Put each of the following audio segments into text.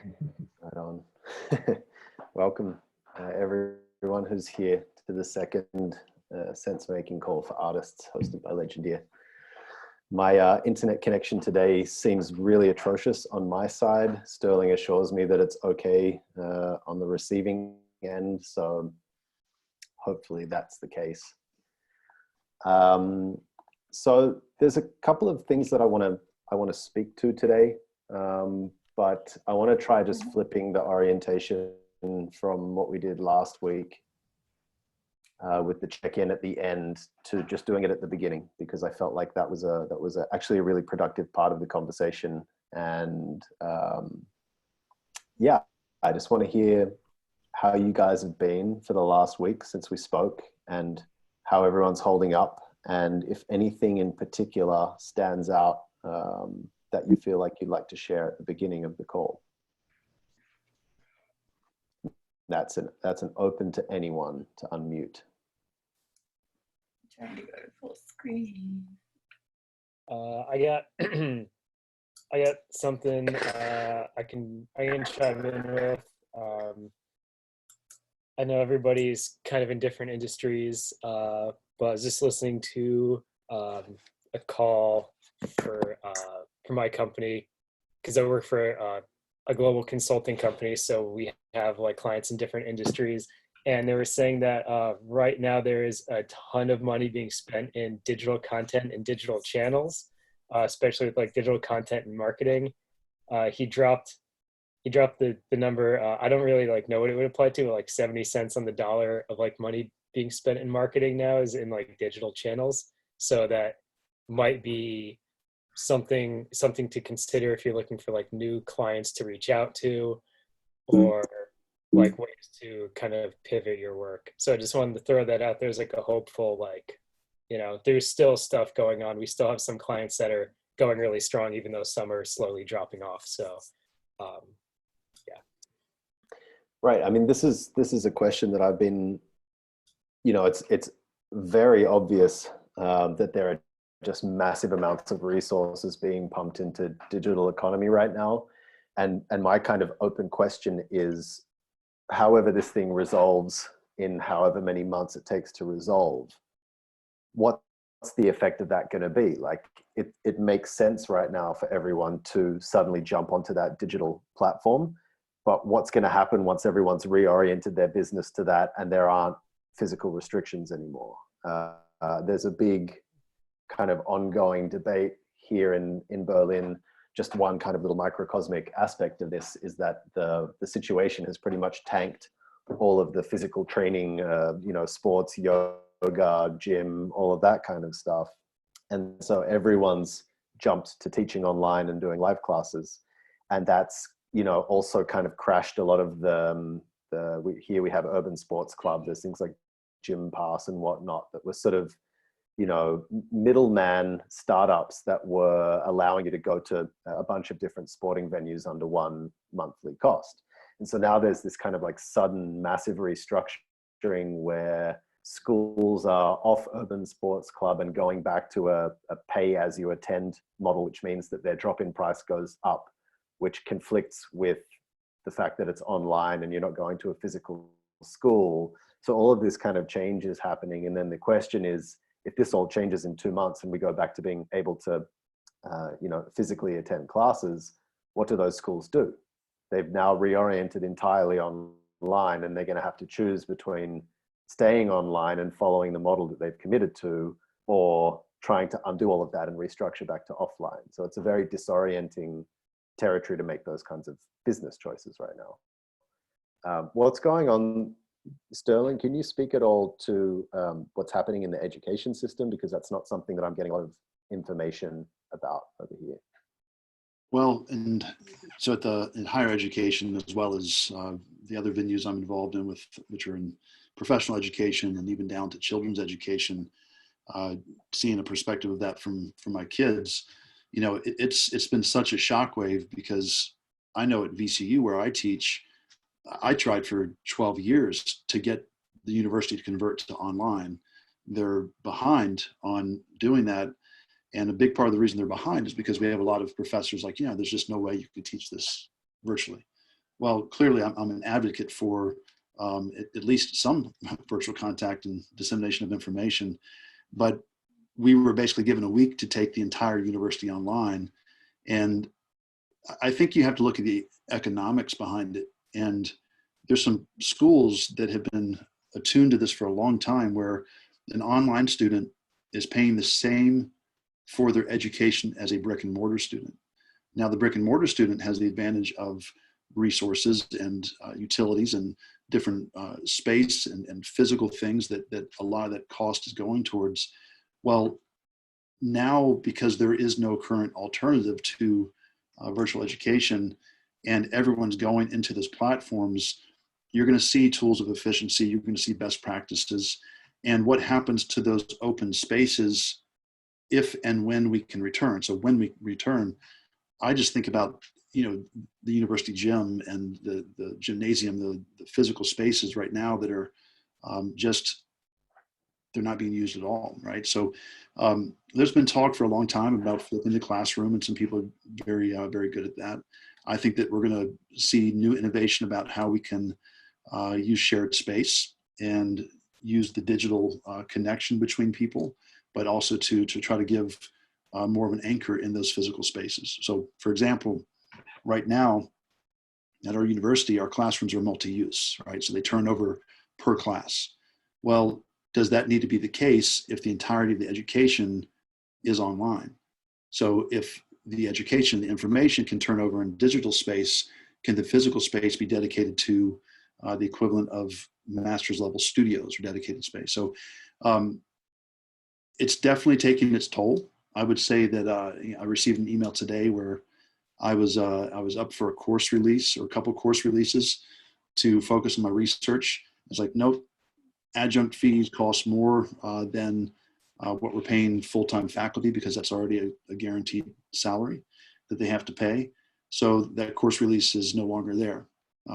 Right on. Welcome, everyone who's here to the second Sensemaking Call for Artists hosted by Legendeer. My internet connection today seems really atrocious on my side. Sterling assures me that it's okay on the receiving end, so hopefully that's the case. So there's a couple of things that I want to speak to today. But I want to try just flipping the orientation from what we did last week with the check-in at the end to just doing it at the beginning, because I felt like that was actually a really productive part of the conversation. And yeah, I just want to hear how you guys have been for the last week since we spoke and how everyone's holding up, and if anything in particular stands out that you feel like you'd like to share at the beginning of the call. That's an open to anyone to unmute. I'm trying to go to full screen. I got something I can chime in with. I know everybody's kind of in different industries, but I was just listening to a call for my company, because I work for a global consulting company, so we have like clients in different industries, and they were saying that right now there is a ton of money being spent in digital content and digital channels, especially with like digital content and marketing. He dropped the number. I don't really like know what it would apply to, like 70 cents on the dollar of like money being spent in marketing now is in like digital channels. So that might be something to consider if you're looking for like new clients to reach out to, or like ways to kind of pivot your work. So I just wanted to throw that out there as like a hopeful, like, you know, there's still stuff going on. We still have some clients that are going really strong, even though some are slowly dropping off. So yeah. Right. I mean, this is a question that I've been, you know, it's very obvious that there are just massive amounts of resources being pumped into digital economy right now. And my kind of open question is, however this thing resolves in however many months it takes to resolve, what's the effect of that going to be? Like, it makes sense right now for everyone to suddenly jump onto that digital platform. But what's going to happen once everyone's reoriented their business to that and there aren't physical restrictions anymore? There's a big kind of ongoing debate here in Berlin. Just one kind of little microcosmic aspect of this is that the situation has pretty much tanked all of the physical training, you know, sports, yoga, gym, all of that kind of stuff. And so everyone's jumped to teaching online and doing live classes. And that's, you know, also kind of crashed a lot of here we have urban sports club. There's things like Gym Pass and whatnot that were sort of, you know, middleman startups that were allowing you to go to a bunch of different sporting venues under one monthly cost. And so now there's this kind of like sudden massive restructuring where schools are off urban sports club and going back to a pay as you attend model, which means that their drop-in price goes up, which conflicts with the fact that it's online and you're not going to a physical school. So all of this kind of change is happening. And then the question is, if this all changes in 2 months and we go back to being able to, you know, physically attend classes, what do those schools do? They've now reoriented entirely online, and they're going to have to choose between staying online and following the model that they've committed to, or trying to undo all of that and restructure back to offline. So it's a very disorienting territory to make those kinds of business choices right now. What's going on, Sterling? Can you speak at all to what's happening in the education system? Because that's not something that I'm getting a lot of information about over here. Well, and so in higher education, as well as the other venues I'm involved in, which are in professional education and even down to children's education, seeing a perspective of that from my kids, you know, it's been such a shockwave, because I know at VCU where I teach, I tried for 12 years to get the university to convert to online. They're behind on doing that. And a big part of the reason they're behind is because we have a lot of professors like, you know, there's just no way you could teach this virtually. well, clearly I'm an advocate for at least some virtual contact and dissemination of information, but we were basically given a week to take the entire university online. And I think you have to look at the economics behind it. And there's some schools that have been attuned to this for a long time, where an online student is paying the same for their education as a brick and mortar student. Now, the brick and mortar student has the advantage of resources and utilities and different space and physical things that a lot of that cost is going towards. Well, now, because there is no current alternative to virtual education and everyone's going into those platforms, you're going to see tools of efficiency, you're going to see best practices, and what happens to those open spaces if and when we can return. So when we return, I just think about, the university gym and the gymnasium, the physical spaces right now that are they're not being used at all, right? So there's been talk for a long time about flipping the classroom, and some people are very, very good at that. I think that we're going to see new innovation about how we can use shared space and use the digital connection between people, but also to try to give more of an anchor in those physical spaces. So, for example, right now at our university, our classrooms are multi-use, right? So they turn over per class. Well, does that need to be the case if the entirety of the education is online? So if the education, the information can turn over in digital space, can the physical space be dedicated to the equivalent of master's level studios or dedicated space? So it's definitely taking its toll. I would say that I received an email today where I was up for a course release or a couple course releases to focus on my research. It's like, nope, adjunct fees cost more than what we're paying full-time faculty, because that's already a guaranteed salary that they have to pay. So that course release is no longer there,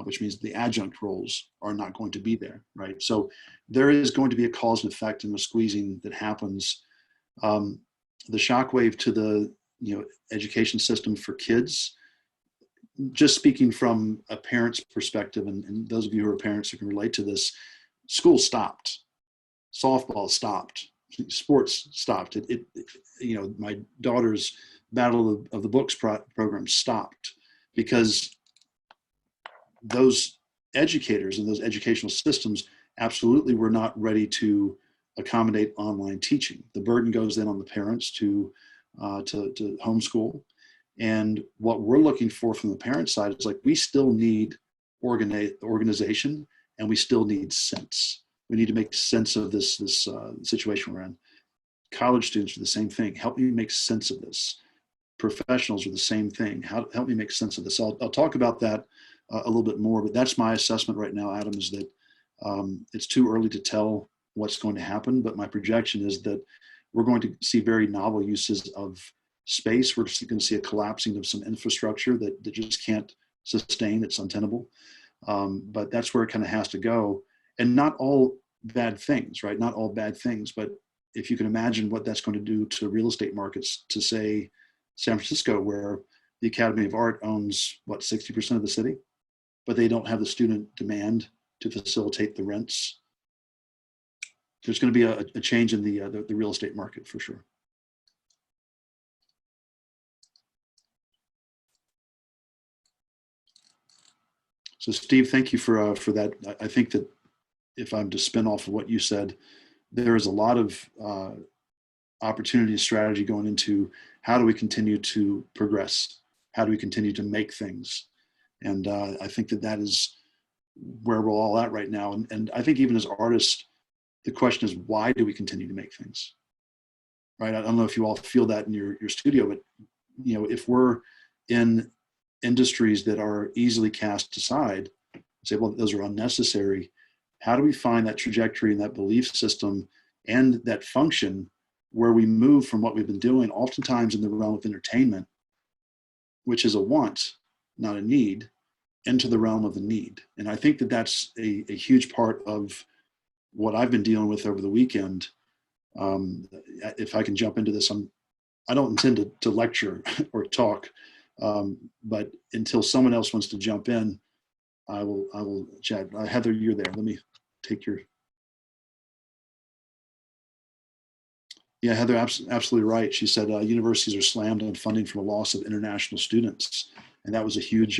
which means the adjunct roles are not going to be there, right? So there is going to be a cause and effect in the squeezing that happens. The shockwave to the education system for kids, just speaking from a parent's perspective, and those of you who are parents who can relate to this, school stopped, softball stopped, sports stopped. My daughter's Battle of the Books program stopped because those educators and those educational systems absolutely were not ready to accommodate online teaching. The burden goes then on the parents to homeschool. And what we're looking for from the parent side is, like, we still need organization, and we still need sense. We need to make sense of this situation we're in. College students are the same thing. Help me make sense of this. Professionals are the same thing. Help me make sense of this. I'll talk about that a little bit more, but that's my assessment right now, Adam, is that it's too early to tell what's going to happen, but my projection is that we're going to see very novel uses of space. We're just going to see a collapsing of some infrastructure that just can't sustain. It's untenable. But that's where it kind of has to go. And not all bad things, right? Not all bad things, but if you can imagine what that's going to do to real estate markets, to say San Francisco, where the Academy of Art owns, 60% of the city, but they don't have the student demand to facilitate the rents. There's going to be a change in the real estate market for sure. So Steve, thank you for that. I think that if I'm to spin off of what you said, there is a lot of opportunity and strategy going into how do we continue to progress? How do we continue to make things? And I think that is where we're all at right now. And I think even as artists, the question is, why do we continue to make things? Right? I don't know if you all feel that in your studio, but if we're in industries that are easily cast aside, say, well, those are unnecessary. How do we find that trajectory and that belief system and that function where we move from what we've been doing, oftentimes in the realm of entertainment, which is a want, not a need, into the realm of the need? And I think that that's a huge part of what I've been dealing with over the weekend. If I can jump into this, I don't intend to lecture or talk, but until someone else wants to jump in, I will chat. Heather, you're there. Let me take your. Yeah, Heather, absolutely right. She said universities are slammed on funding from a loss of international students, and that was a huge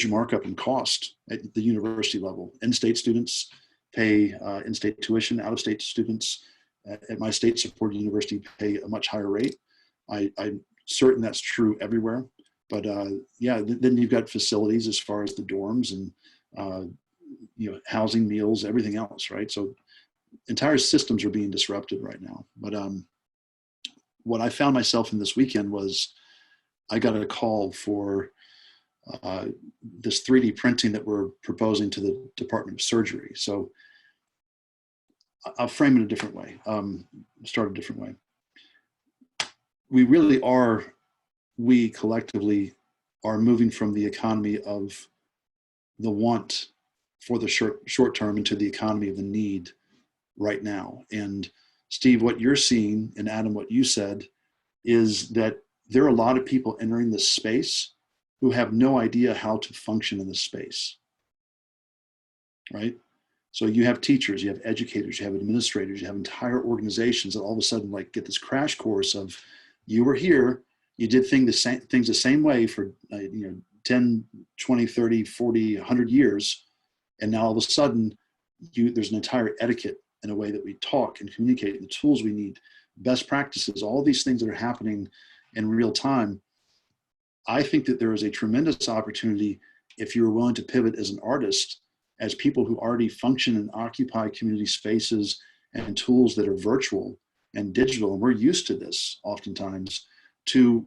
markup in cost at the university level. In-state students pay in-state tuition. Out-of-state students at my state-supported university pay a much higher rate. I'm certain that's true everywhere. But yeah, then you've got facilities as far as the dorms and housing, meals, everything else, right? So entire systems are being disrupted right now. But what I found myself in this weekend was I got a call for this 3D printing that we're proposing to the Department of Surgery. So I'll frame it a different way, start a different way. We collectively are moving from the economy of the want for the short term into the economy of the need right now. And Steve, what you're seeing, and Adam, what you said, is that there are a lot of people entering this space who have no idea how to function in this space, right? So you have teachers, you have educators, you have administrators, you have entire organizations that all of a sudden like get this crash course of, you were here, you did things the same way for 10, 20, 30, 40, 100 years, and now all of a sudden there's an entire etiquette in a way that we talk and communicate, and the tools we need, best practices, all these things that are happening in real time. I think that there is a tremendous opportunity if you're willing to pivot as an artist, as people who already function and occupy community spaces and tools that are virtual and digital, and we're used to this oftentimes, to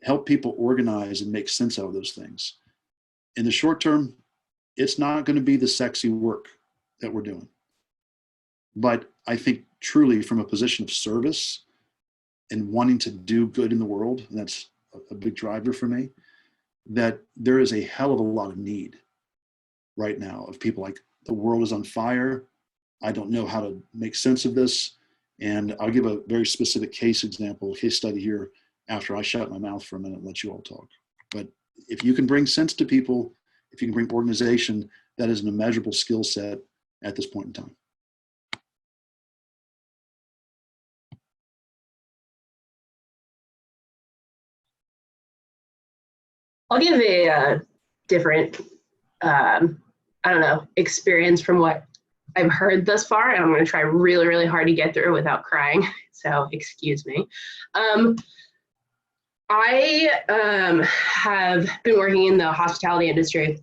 help people organize and make sense out of those things. In the short term, it's not going to be the sexy work that we're doing. But I think truly from a position of service and wanting to do good in the world, and that's a big driver for me, that there is a hell of a lot of need right now of people like, the world is on fire. I don't know how to make sense of this. And I'll give a very specific case study here after I shut my mouth for a minute and let you all talk. But if you can bring sense to people, if you can bring organization, that is an immeasurable skill set at this point in time. I'll give a different, experience from what I've heard thus far, and I'm going to try really, really hard to get through without crying. So excuse me. I have been working in the hospitality industry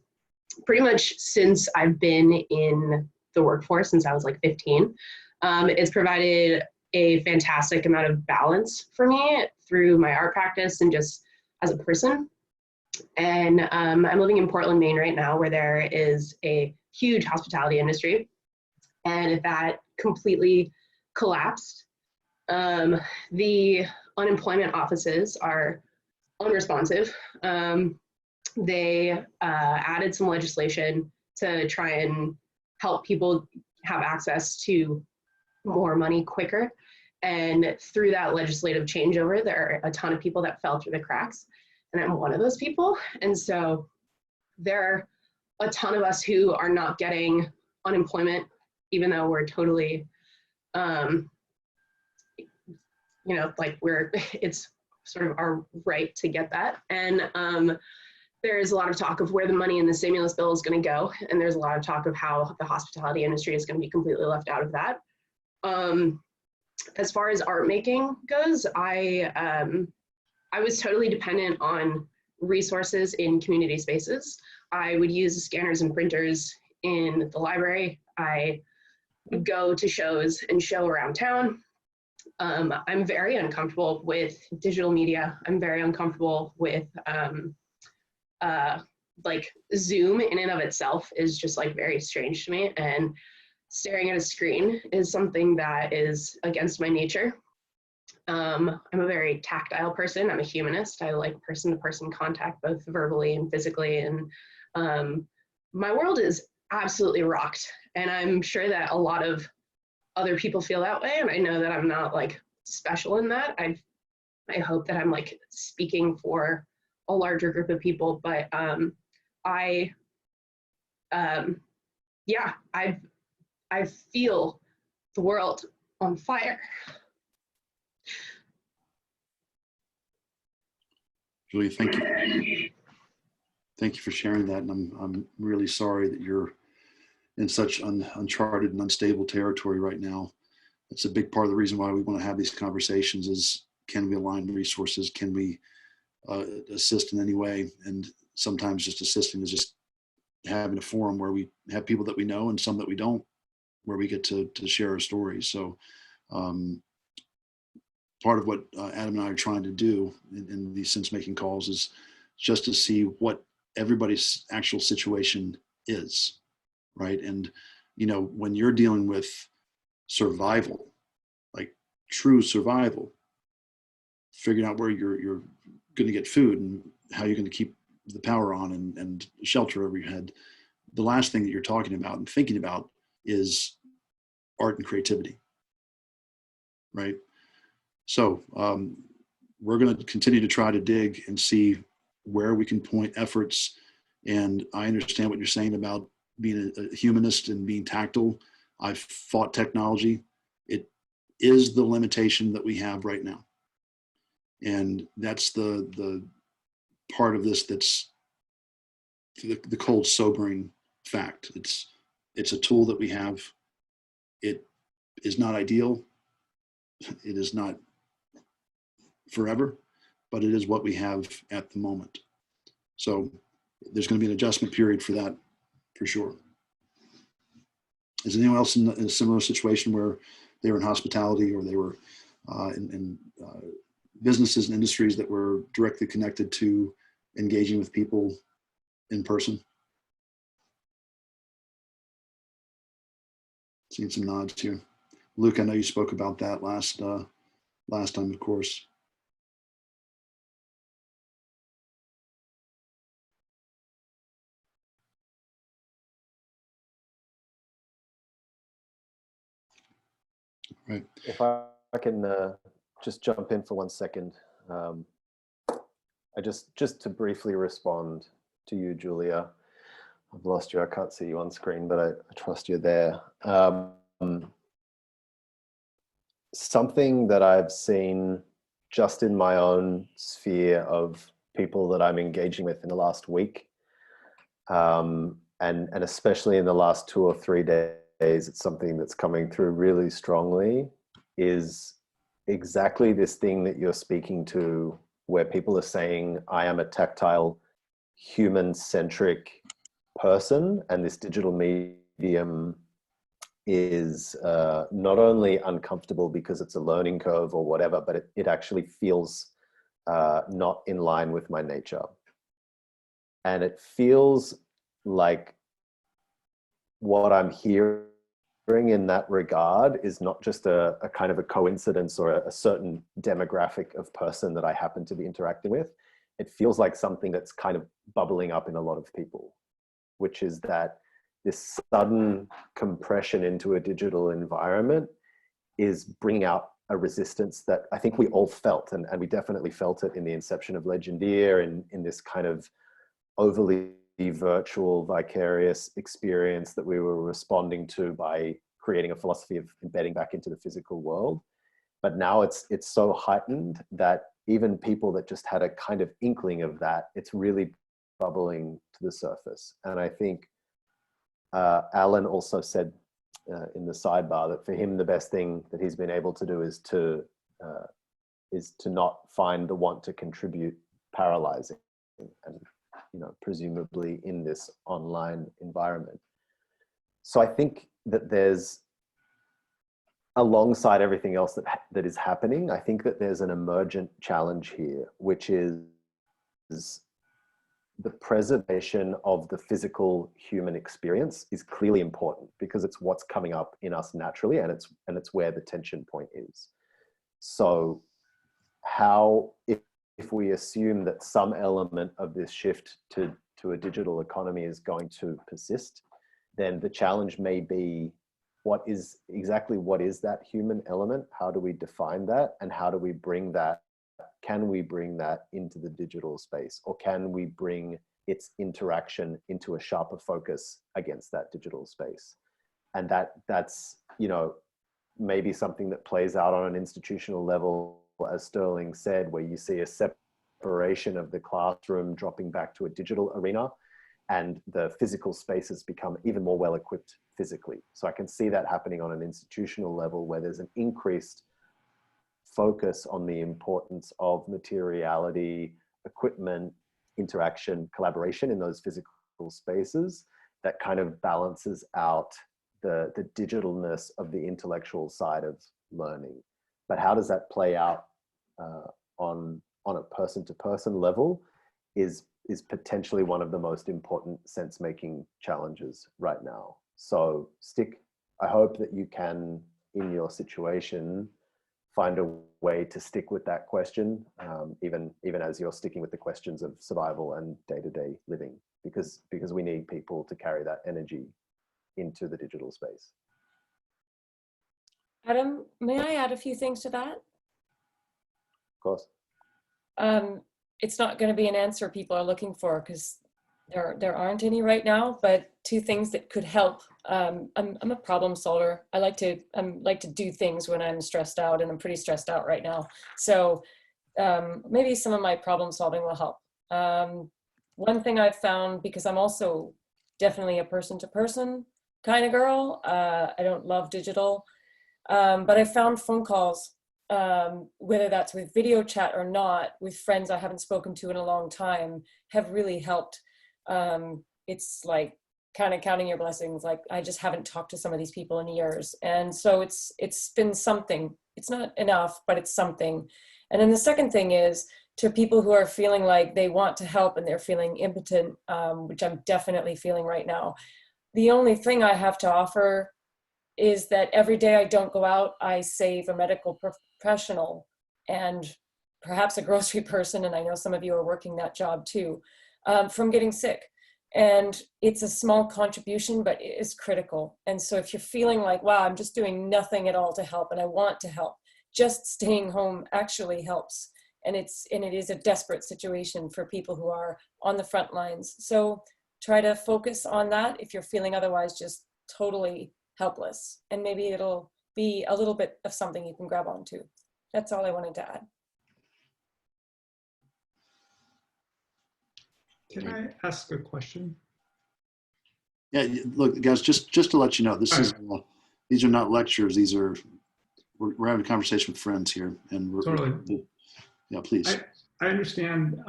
pretty much since I've been in the workforce, since I was like 15. It's provided a fantastic amount of balance for me through my art practice and just as a person. And I'm living in Portland, Maine right now, where there is a huge hospitality industry. And that completely collapsed. The unemployment offices are unresponsive. They added some legislation to try and help people have access to more money quicker. And through that legislative changeover, there are a ton of people that fell through the cracks. And I'm one of those people. And so there are a ton of us who are not getting unemployment, even though we're totally, it's sort of our right to get that. And there's a lot of talk of where the money in the stimulus bill is going to go. And there's a lot of talk of how the hospitality industry is going to be completely left out of that. As far as art making goes, I was totally dependent on resources in community spaces. I would use scanners and printers in the library. I would go to shows and show around town. I'm very uncomfortable with digital media. I'm very uncomfortable with Zoom in and of itself is just like very strange to me. And staring at a screen is something that is against my nature. I'm a very tactile person. I'm a humanist. I like person-to-person contact, both verbally and physically. And my world is absolutely rocked. And I'm sure that a lot of other people feel that way. And I know that I'm not like special in that. I hope that I'm like speaking for a larger group of people, but I yeah, I feel the world on fire. Julie, thank you. Thank you for sharing that. And I'm really sorry that you're in such uncharted and unstable territory right now. It's a big part of the reason why we want to have these conversations is, can we align resources? Can we assist in any way? And sometimes just assisting is just having a forum where we have people that we know and some that we don't, where we get to share our stories. So part of what Adam and I are trying to do in these sense-making calls is just to see what everybody's actual situation is, right? And, you know, when you're dealing with survival, like true survival, figuring out where you're going to get food and how you're going to keep the power on and shelter over your head, the last thing that you're talking about and thinking about is art and creativity, right? So we're going to continue to try to dig and see where we can point efforts. And I understand what you're saying about being a humanist and being tactile. I've fought technology. It is the limitation that we have right now. And that's the part of this that's the cold, sobering fact. It's a tool that we have. It is not ideal. It is not forever, but it is what we have at the moment. So there's going to be an adjustment period for that, for sure. Is anyone else in a similar situation where they were in hospitality or they were in businesses and industries that were directly connected to engaging with people in person? Seeing some nods here. Luke, I know you spoke about that last time, of course. Right. If I can just jump in for 1 second, I just to briefly respond to you, Julia. I've lost you. I can't see you on screen, but I trust you're there. Something that I've seen just in my own sphere of people that I'm engaging with in the last week, and especially in the last 2 or 3 days, it's something that's coming through really strongly, is exactly this thing that you're speaking to, where people are saying, I am a tactile, human-centric person, and this digital medium is not only uncomfortable because it's a learning curve or whatever, but it actually feels not in line with my nature. And it feels like what I'm hearing in that regard is not just a kind of a coincidence or a certain demographic of person that I happen to be interacting with. It feels like something that's kind of bubbling up in a lot of people, which is that this sudden compression into a digital environment is bringing out a resistance that I think we all felt, and we definitely felt it in the inception of Legendeer, and in this kind of overly virtual, vicarious experience that we were responding to by creating a philosophy of embedding back into the physical world. But now it's so heightened that even people that just had a kind of inkling of that, it's really bubbling to the surface. And I think Alan also said in the sidebar that for him, the best thing that he's been able to do is to not find the want to contribute paralyzing, and presumably in this online environment. So I think that there's, alongside everything else that is happening, I think that there's an emergent challenge here, which is the preservation of the physical human experience is clearly important, because it's what's coming up in us naturally, and it's where the tension point is. So how, if we assume that some element of this shift to a digital economy is going to persist, then the challenge may be, what is that human element? How do we define that? And how do we bring that, can we bring that into the digital space? Or can we bring its interaction into a sharper focus against that digital space. And that's, you know, maybe something that plays out on an institutional level, as Sterling said, where you see a separation of the classroom dropping back to a digital arena, and the physical spaces become even more well-equipped physically. So I can see that happening on an institutional level, where there's an increased focus on the importance of materiality, equipment, interaction, collaboration in those physical spaces that kind of balances out the digitalness of the intellectual side of learning. But how does that play out on a person-to-person level is potentially one of the most important sense-making challenges right now. So I hope that you can, in your situation, find a way to stick with that question, even as you're sticking with the questions of survival and day-to-day living, because we need people to carry that energy into the digital space. Adam, may I add a few things to that? Of course. It's not going to be an answer people are looking for, because there aren't any right now, but two things that could help. I'm a problem solver. I like to do things when I'm stressed out, and I'm pretty stressed out right now. So maybe some of my problem solving will help. One thing I've found, because I'm also definitely a person-to-person kind of girl, I don't love digital, but I found phone calls, whether that's with video chat or not, with friends I haven't spoken to in a long time, have really helped. It's like kind of counting your blessings. Like, I just haven't talked to some of these people in years. And so it's been something. It's not enough, but it's something. And then the second thing is, to people who are feeling like they want to help and they're feeling impotent, which I'm definitely feeling right now. The only thing I have to offer is that every day I don't go out, I save a medical professional and perhaps a grocery person, and I know some of you are working that job too, from getting sick. And it's a small contribution, but it is critical. And so if you're feeling like, wow, I'm just doing nothing at all to help and I want to help, just staying home actually helps. And it is a desperate situation for people who are on the front lines. So try to focus on that if you're feeling otherwise just totally helpless. And maybe it'll be a little bit of something you can grab onto. That's all I wanted to add. Can I ask a question? Yeah, look, guys, just to let you know, these are not lectures. We're having a conversation with friends here, and we're Totally. Yeah, please. I understand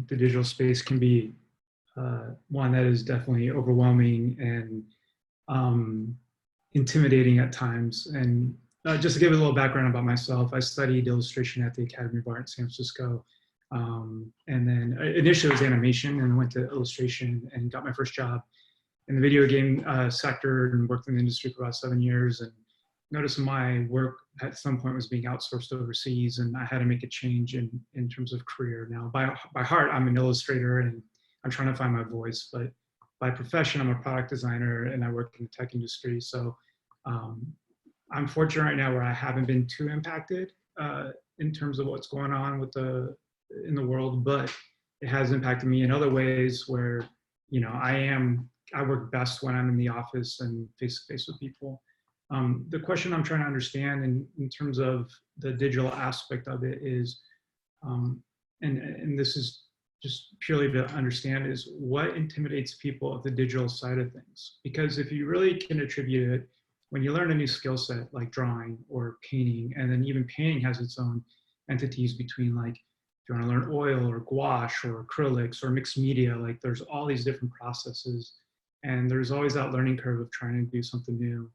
the digital space can be one that is definitely overwhelming and intimidating at times. And just to give a little background about myself, I studied illustration at the Academy of Art in San Francisco. And then initially it was animation, and I went to illustration and got my first job in the video game sector, and worked in the industry for about 7 years. And noticed my work at some point was being outsourced overseas, and I had to make a change in terms of career. Now, by heart, I'm an illustrator and I'm trying to find my voice, but by profession, I'm a product designer and I work in the tech industry. So I'm fortunate right now where I haven't been too impacted in terms of what's going on in the world, but it has impacted me in other ways where, you know, I work best when I'm in the office and face to face with people. The question I'm trying to understand in terms of the digital aspect of it is, and this is just purely to understand, is what intimidates people of the digital side of things? Because if you really can attribute it, when you learn a new skill set like drawing or painting, and then even painting has its own entities between, like, if you want to learn oil or gouache or acrylics or mixed media, like there's all these different processes, and there's always that learning curve of trying to do something new.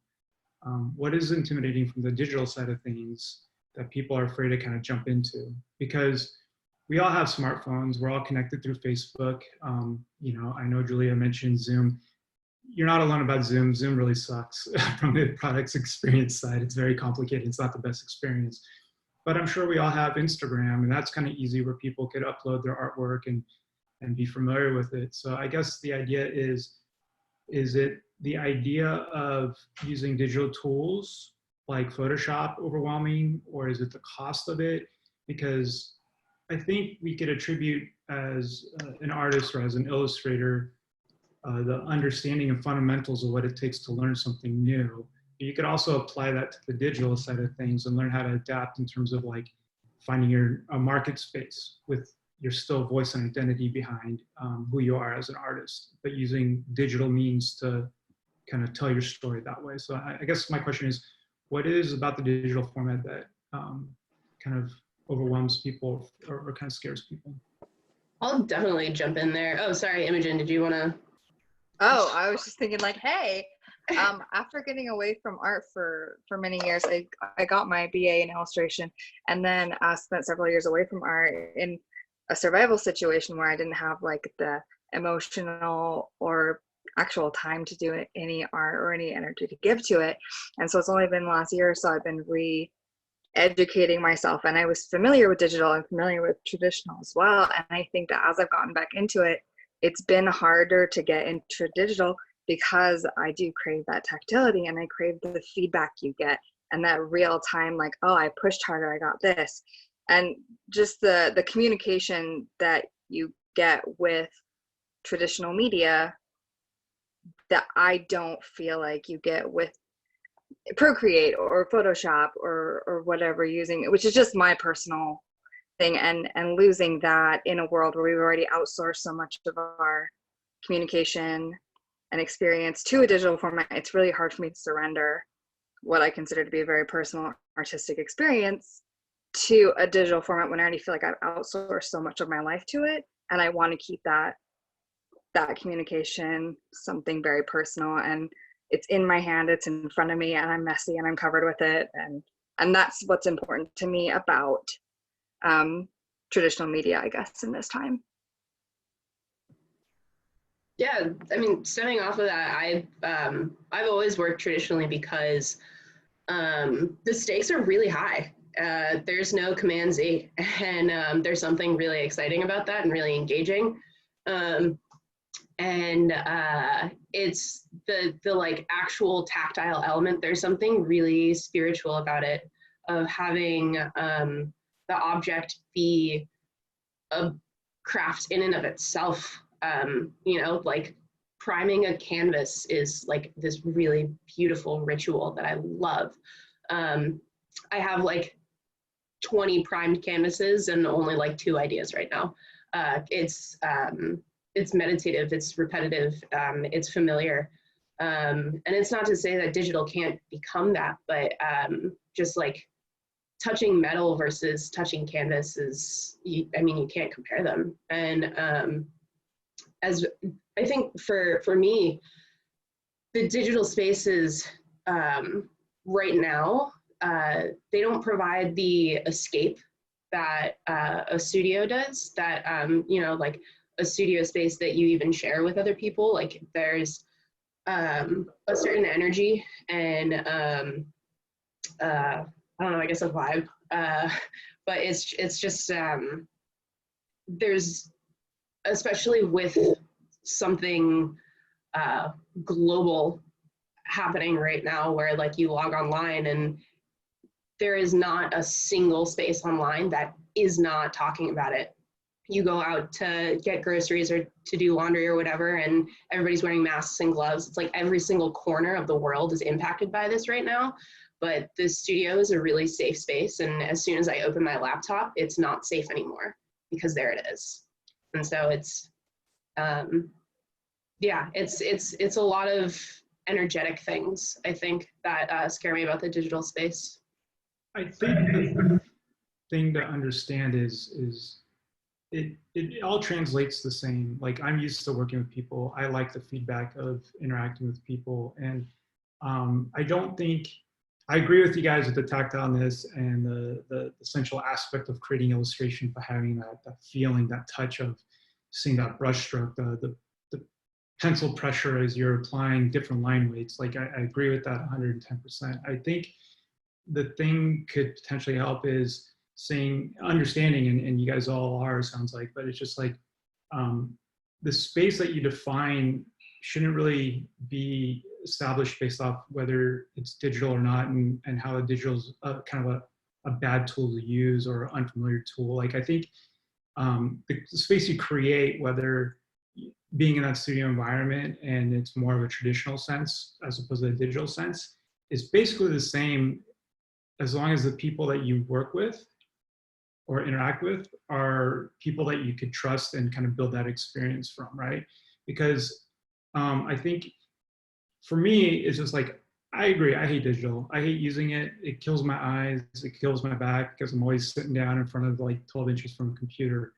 What is intimidating from the digital side of things that people are afraid to kind of jump into? Because we all have smartphones, we're all connected through Facebook. You know, I know Julia mentioned Zoom. You're not alone about Zoom. Zoom really sucks from the product's experience side. It's very complicated. It's not the best experience. But I'm sure we all have Instagram, and that's kind of easy, where people could upload their artwork and be familiar with it. So I guess the idea is it the idea of using digital tools like Photoshop overwhelming, or is it the cost of it? Because I think we could attribute as an artist or as an illustrator the understanding and fundamentals of what it takes to learn something new. You could also apply that to the digital side of things and learn how to adapt in terms of like finding your market space with your still voice and identity behind who you are as an artist, but using digital means to kind of tell your story that way. So I guess my question is, what is about the digital format that kind of overwhelms people or kind of scares people? I'll definitely jump in there. Oh, sorry, Imogen, did you want to? Oh, I was just thinking like, hey, after getting away from art for many years, I got my BA in illustration, and then spent several years away from art in a survival situation where I didn't have like the emotional or actual time to do any art or any energy to give to it. And so it's only been the last year or so I've been educating myself, and I was familiar with digital and familiar with traditional as well. And I think that as I've gotten back into it, it's been harder to get into digital because I do crave that tactility, and I crave the feedback you get and that real time, like, oh, I pushed harder, I got this. And just the communication that you get with traditional media that I don't feel like you get with Procreate or Photoshop or whatever, using it, which is just my personal thing, and losing that in a world where we've already outsourced so much of our communication and experience to a digital format. It's really hard for me to surrender what I consider to be a very personal artistic experience to a digital format when I already feel like I've outsourced so much of my life to it, and I want to keep that communication something very personal. And it's in my hand, it's in front of me, and I'm messy and I'm covered with it, and that's what's important to me about traditional media, I guess, in this time. Yeah, I mean, stemming off of that, I've always worked traditionally because the stakes are really high. There's no Command Z, and there's something really exciting about that and really engaging. And it's the like actual tactile element. There's something really spiritual about it, of having the object be a craft in and of itself. You know, like priming a canvas is like this really beautiful ritual that I love. I have like 20 primed canvases and only like 2 ideas right now. It's meditative, it's repetitive, it's familiar. And it's not to say that digital can't become that, but just like touching metal versus touching canvas is, I mean, you can't compare them. And as I think for me, the digital spaces right now, they don't provide the escape that a studio does, that, you know, like a studio space that you even share with other people. Like there's a certain energy and I don't know, I guess a vibe, but it's just, there's, especially with something global happening right now, where like you log online and there is not a single space online that is not talking about it. You go out to get groceries or to do laundry or whatever, and everybody's wearing masks and gloves. It's like every single corner of the world is impacted by this right now. But the studio is a really safe space, and as soon as I open my laptop, it's not safe anymore, because there it is. And so it's, yeah, it's a lot of energetic things, I think, that scare me about the digital space. I think the thing to understand is it all translates the same. Like, I'm used to working with people. I like the feedback of interacting with people. And I don't think, I agree with you guys with the tactileness and the essential aspect of creating illustration, by having that feeling, that touch of seeing that brush stroke, the pencil pressure as you're applying different line weights. Like, I agree with that 110%. I think the thing could potentially help is understanding, and you guys all are, sounds like, but it's just like the space that you define shouldn't really be established based off whether it's digital or not, and how a digital is kind of a bad tool to use or unfamiliar tool. Like, I think the space you create, whether being in that studio environment and it's more of a traditional sense as opposed to a digital sense, is basically the same as long as the people that you work with or interact with are people that you could trust and kind of build that experience from, right? Because I think for me, it's just like, I agree, I hate digital. I hate using it. It kills my eyes, it kills my back because I'm always sitting down in front of like 12 inches from a computer.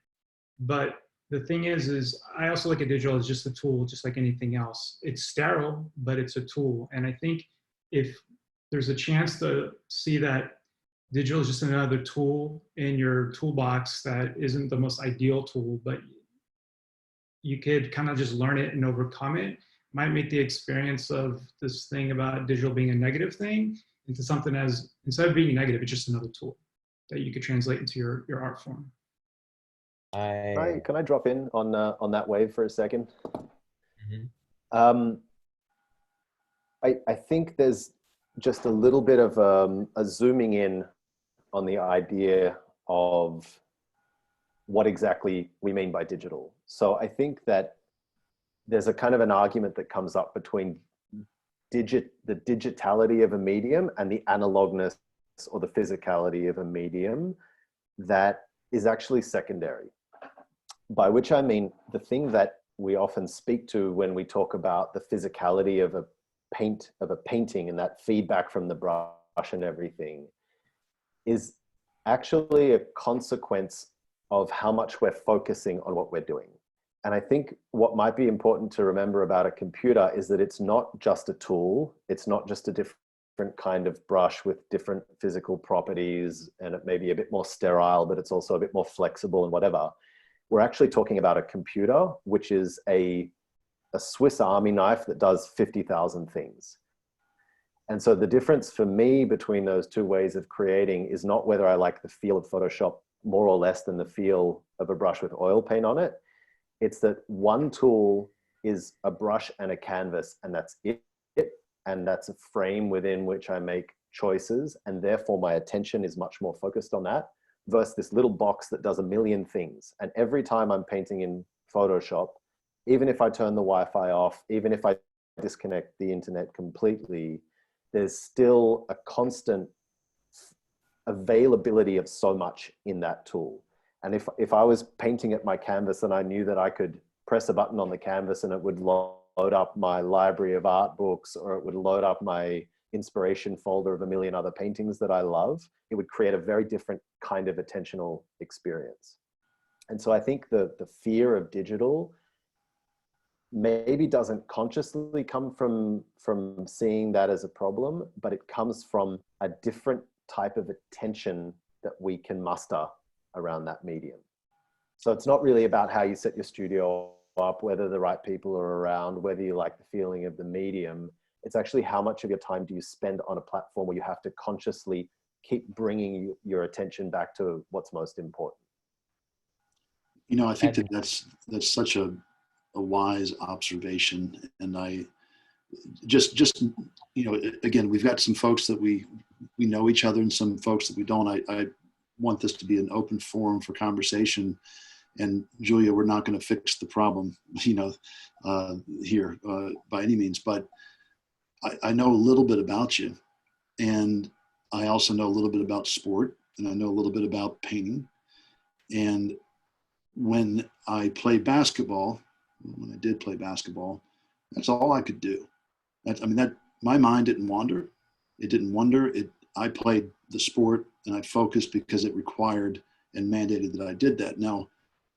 But the thing is I also look at digital as just a tool, just like anything else. It's sterile, but it's a tool. And I think if there's a chance to see that digital is just another tool in your toolbox that isn't the most ideal tool, but you could kind of just learn it and overcome it, might make the experience of this thing about digital being a negative thing into something as, instead of being negative, it's just another tool that you could translate into your art form. Can I drop in on that wave for a second? Mhm. I think there's just a little bit of a zooming in on the idea of what exactly we mean by digital. So I think that there's a kind of an argument that comes up between the digitality of a medium and the analogness or the physicality of a medium that is actually secondary. By which I mean the thing that we often speak to when we talk about the physicality of a painting and that feedback from the brush and everything is actually a consequence of how much we're focusing on what we're doing. And I think what might be important to remember about a computer is that it's not just a tool. It's not just a different kind of brush with different physical properties, and it may be a bit more sterile, but it's also a bit more flexible and whatever. We're actually talking about a computer, which is a Swiss Army knife that does 50,000 things. And so the difference for me between those two ways of creating is not whether I like the feel of Photoshop more or less than the feel of a brush with oil paint on it. It's that one tool is a brush and a canvas, and that's it. And that's a frame within which I make choices. And therefore my attention is much more focused on that versus this little box that does a million things. And every time I'm painting in Photoshop, even if I turn the Wi-Fi off, even if I disconnect the internet completely, there's still a constant availability of so much in that tool. And if I was painting at my canvas and I knew that I could press a button on the canvas and it would load up my library of art books, or it would load up my inspiration folder of a million other paintings that I love, it would create a very different kind of attentional experience. And so I think the fear of digital maybe doesn't consciously come from seeing that as a problem, but it comes from a different type of attention that we can muster around that medium. So it's not really about how you set your studio up, whether the right people are around, whether you like the feeling of the medium. It's actually how much of your time do you spend on a platform where you have to consciously keep bringing your attention back to what's most important. You know, I think that's such a wise observation. And I just, you know, again, we've got some folks that we know each other and some folks that we don't. I want this to be an open forum for conversation. And Julia, we're not going to fix the problem, you know, here by any means, but I know a little bit about you, and I also know a little bit about sport, and I know a little bit about painting. And when I played basketball, when I did play basketball, that's all I could do. My mind didn't wander. It didn't wander. I played the sport and I focused because it required and mandated that I did that. Now,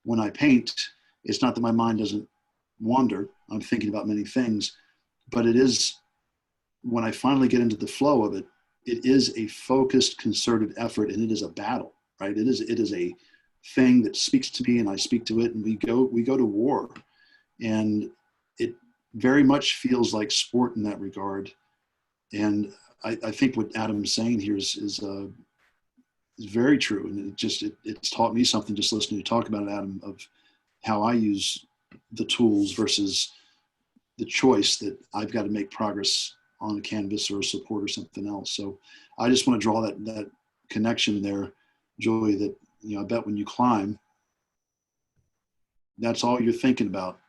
when I paint, it's not that my mind doesn't wander. I'm thinking about many things, but it is, when I finally get into the flow of it, it is a focused, concerted effort, and it is a battle, right? It is a thing that speaks to me and I speak to it, and we go to war. And it very much feels like sport in that regard. And I think what Adam's saying here is very true. And it's taught me something just listening to you talk about it, Adam, of how I use the tools versus the choice that I've got to make progress on a canvas or a support or something else. So I just want to draw that connection there, Joey, that, you know, I bet when you climb, that's all you're thinking about.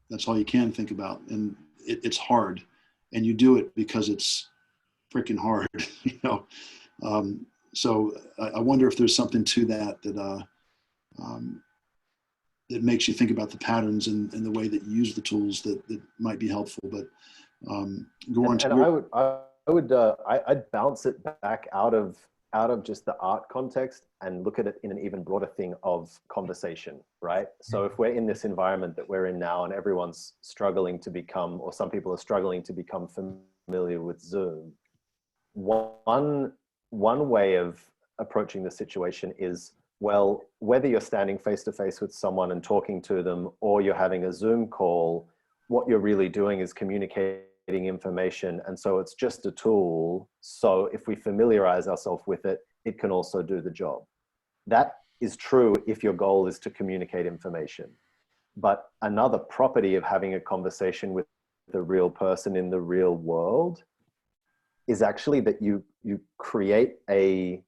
That's all you can think about. And it's hard. And you do it because it's freaking hard, you know? So I wonder if there's something to that that makes you think about the patterns and the way that you use the tools that might be helpful. But go on. And I'd bounce it back out of just the art context and look at it in an even broader thing of conversation, right? So if we're in this environment that we're in now and everyone's struggling to become, or some people are struggling to become familiar with Zoom, one way of approaching the situation is, well, whether you're standing face to face with someone and talking to them, or you're having a Zoom call, what you're really doing is communicating information. And so it's just a tool. So if we familiarize ourselves with it, it can also do the job. That is true if your goal is to communicate information. But another property of having a conversation with the real person in the real world is actually that you create a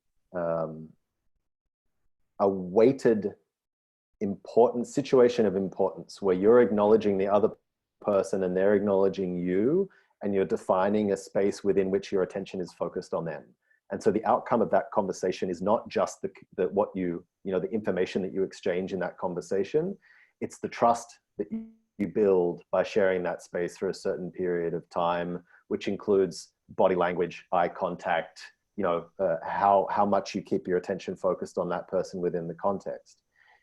weighted important situation of importance where you're acknowledging the other person and they're acknowledging you, and you're defining a space within which your attention is focused on them. And so the outcome of that conversation is not just the information that you exchange in that conversation. It's the trust that you build by sharing that space for a certain period of time, which includes body language, eye contact, how much you keep your attention focused on that person within the context.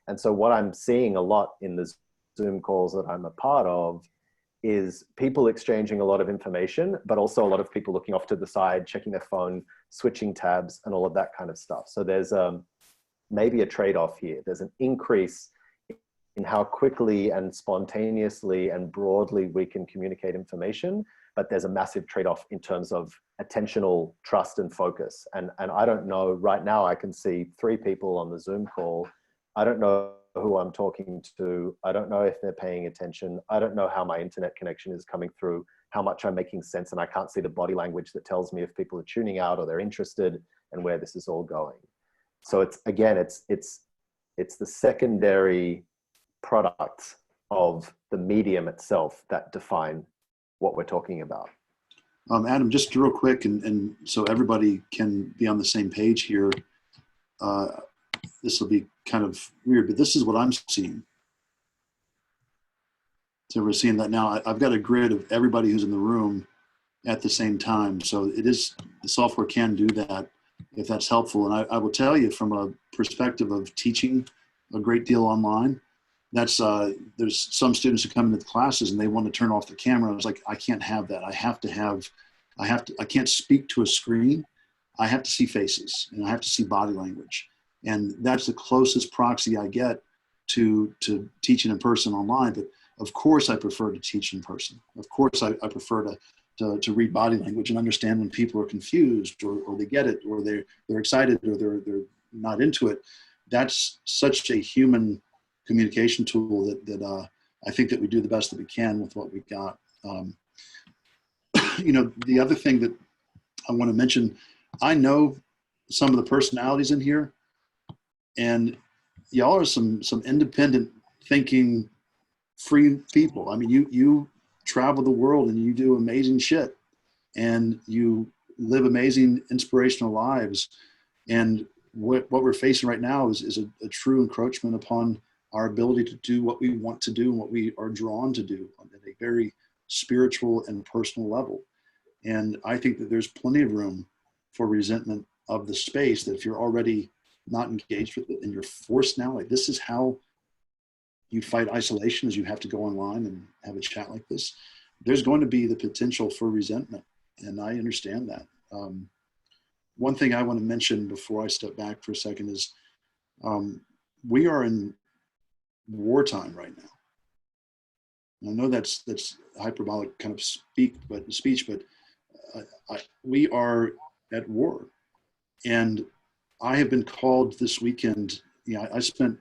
And so what I'm seeing a lot in the Zoom calls that I'm a part of is people exchanging a lot of information, but also a lot of people looking off to the side, checking their phone, switching tabs, and all of that kind of stuff. So there's maybe a trade-off here. There's an increase in how quickly and spontaneously and broadly we can communicate information, but there's a massive trade-off in terms of attentional trust and focus. And I don't know, right now I can see 3 people on the Zoom call. I don't know who I'm talking to. I don't know if they're paying attention. I don't know how my internet connection is coming through, how much I'm making sense, and I can't see the body language that tells me if people are tuning out or they're interested and where this is all going. So it's the secondary products of the medium itself that define what we're talking about. Adam, just real quick, and so everybody can be on the same page here. This will be kind of weird, but this is what I'm seeing. So we're seeing that now. I've got a grid of everybody who's in the room at the same time. So the software can do that if that's helpful. And I will tell you, from a perspective of teaching a great deal online, that's there's some students who come into the classes and they want to turn off the camera. I was like, I can't have that. I can't speak to a screen. I have to see faces and I have to see body language. And that's the closest proxy I get to teaching in person online. But of course I prefer to teach in person. Of course I prefer to read body language and understand when people are confused or they get it, or they're excited or they're not into it. That's such a human communication tool that I think that we do the best that we can with what we got. The other thing that I want to mention, I know some of the personalities in here, and y'all are some independent thinking, free people. I mean, you travel the world and you do amazing shit, and you live amazing inspirational lives. And what we're facing right now is a true encroachment upon our ability to do what we want to do and what we are drawn to do at a very spiritual and personal level. And I think that there's plenty of room for resentment of the space, that if you're already not engaged with it and you're forced now, like this is how you fight isolation, is you have to go online and have a chat like this. There's going to be the potential for resentment, and I understand that. One thing I want to mention before I step back for a second is we are in wartime right now. And I know that's hyperbolic kind of speech, but we are at war. And I have been called this weekend. I spent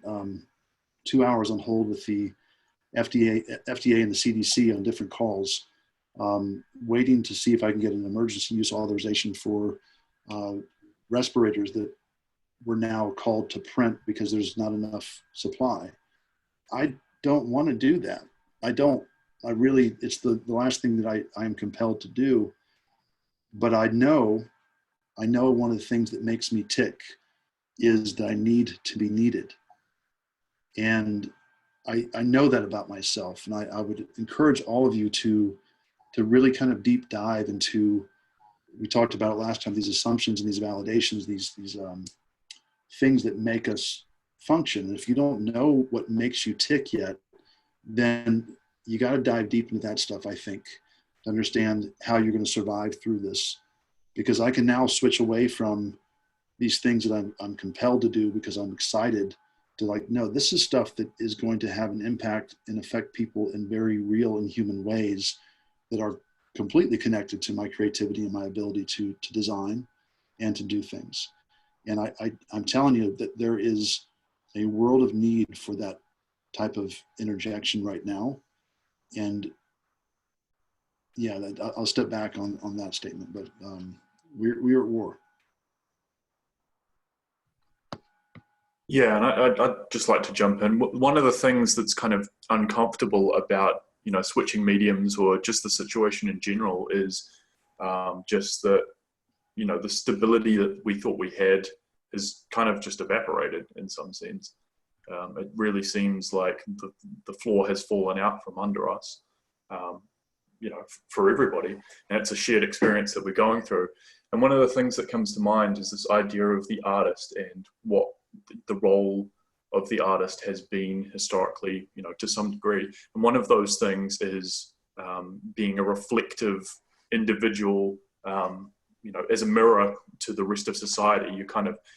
2 hours on hold with the FDA and the CDC on different calls, waiting to see if I can get an emergency use authorization for respirators that we're now called to print because there's not enough supply. I don't want to do that. I really, it's the last thing that I am compelled to do. But I know one of the things that makes me tick is that I need to be needed. And I know that about myself. And I would encourage all of you to really kind of deep dive into, we talked about it last time, these assumptions and these validations, these things that make us function. And if you don't know what makes you tick yet, then you got to dive deep into that stuff, I think, to understand how you're going to survive through this. Because I can now switch away from these things that I'm compelled to do because I'm excited to, like, no, this is stuff that is going to have an impact and affect people in very real and human ways that are completely connected to my creativity and my ability to design and to do things. And I'm telling you that there is a world of need for that type of interjection right now. And yeah, I'll step back on that statement, but we're at war. Yeah, and I'd just like to jump in. One of the things that's kind of uncomfortable about, switching mediums or just the situation in general is just that, the stability that we thought we had is kind of just evaporated in some sense. It really seems like the floor has fallen out from under us, for everybody. And it's a shared experience that we're going through. And one of the things that comes to mind is this idea of the artist and what the role of the artist has been historically, to some degree. And one of those things is being a reflective individual, as a mirror to the rest of society.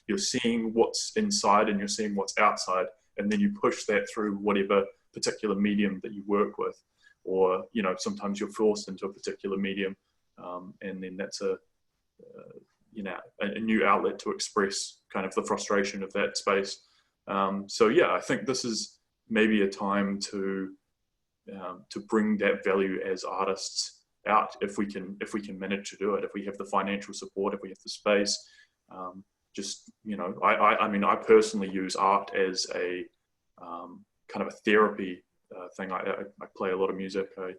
You're seeing what's inside and you're seeing what's outside, and then you push that through whatever particular medium that you work with. Or, sometimes you're forced into a particular medium, and then that's a new outlet to express kind of the frustration of that space. So yeah, I think this is maybe a time to bring that value as artists out, if we can manage to do it, if we have the financial support, if we have the space. I mean, I personally use art as a kind of a therapy thing. I play a lot of music. I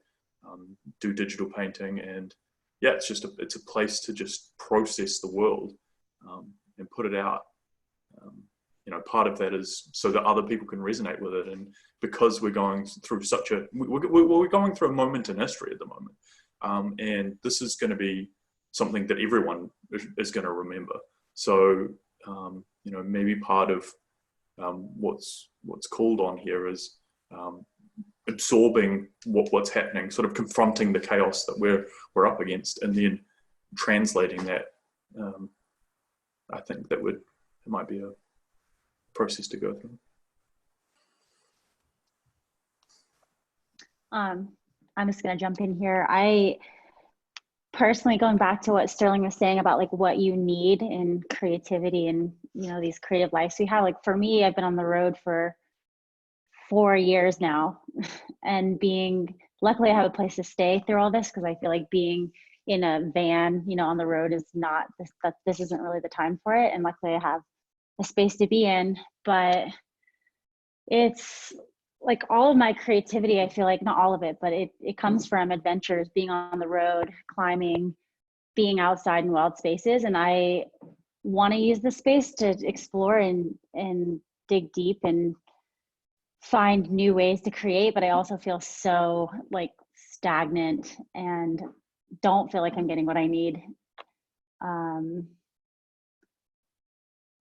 do digital painting, and yeah, it's a place to just process the world and put it out. Part of that is so that other people can resonate with it, and because we're going through we're going through a moment in history at the moment, and this is going to be something that everyone is going to remember. So maybe part of what's called on here is absorbing what's happening, sort of confronting the chaos that we're up against, and then translating that. I think it might be a process to go through. I'm just going to jump in here. I personally, going back to what Sterling was saying about like what you need in creativity and these creative lives we have, like for me, I've been on the road for 4 years now, and luckily I have a place to stay through all this, because I feel like being in a van on the road is not this isn't really the time for it, and luckily I have a space to be in. But it's like all of my creativity, I feel like, not all of it, but it comes from adventures, being on the road, climbing, being outside in wild spaces. And I want to use the space to explore and dig deep and find new ways to create, but I also feel so like stagnant and don't feel like I'm getting what I need.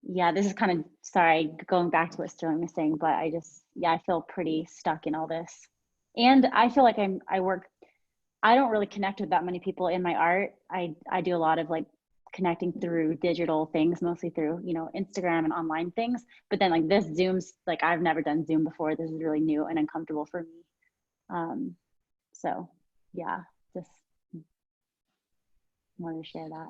Yeah, this is kind of, sorry, going back to what Sterling was saying, but I feel pretty stuck in all this. And I feel like I don't really connect with that many people in my art. I do a lot of like connecting through digital things, mostly through, Instagram and online things. But then like this Zoom's, like I've never done Zoom before. This is really new and uncomfortable for me. So yeah, just wanted to share that.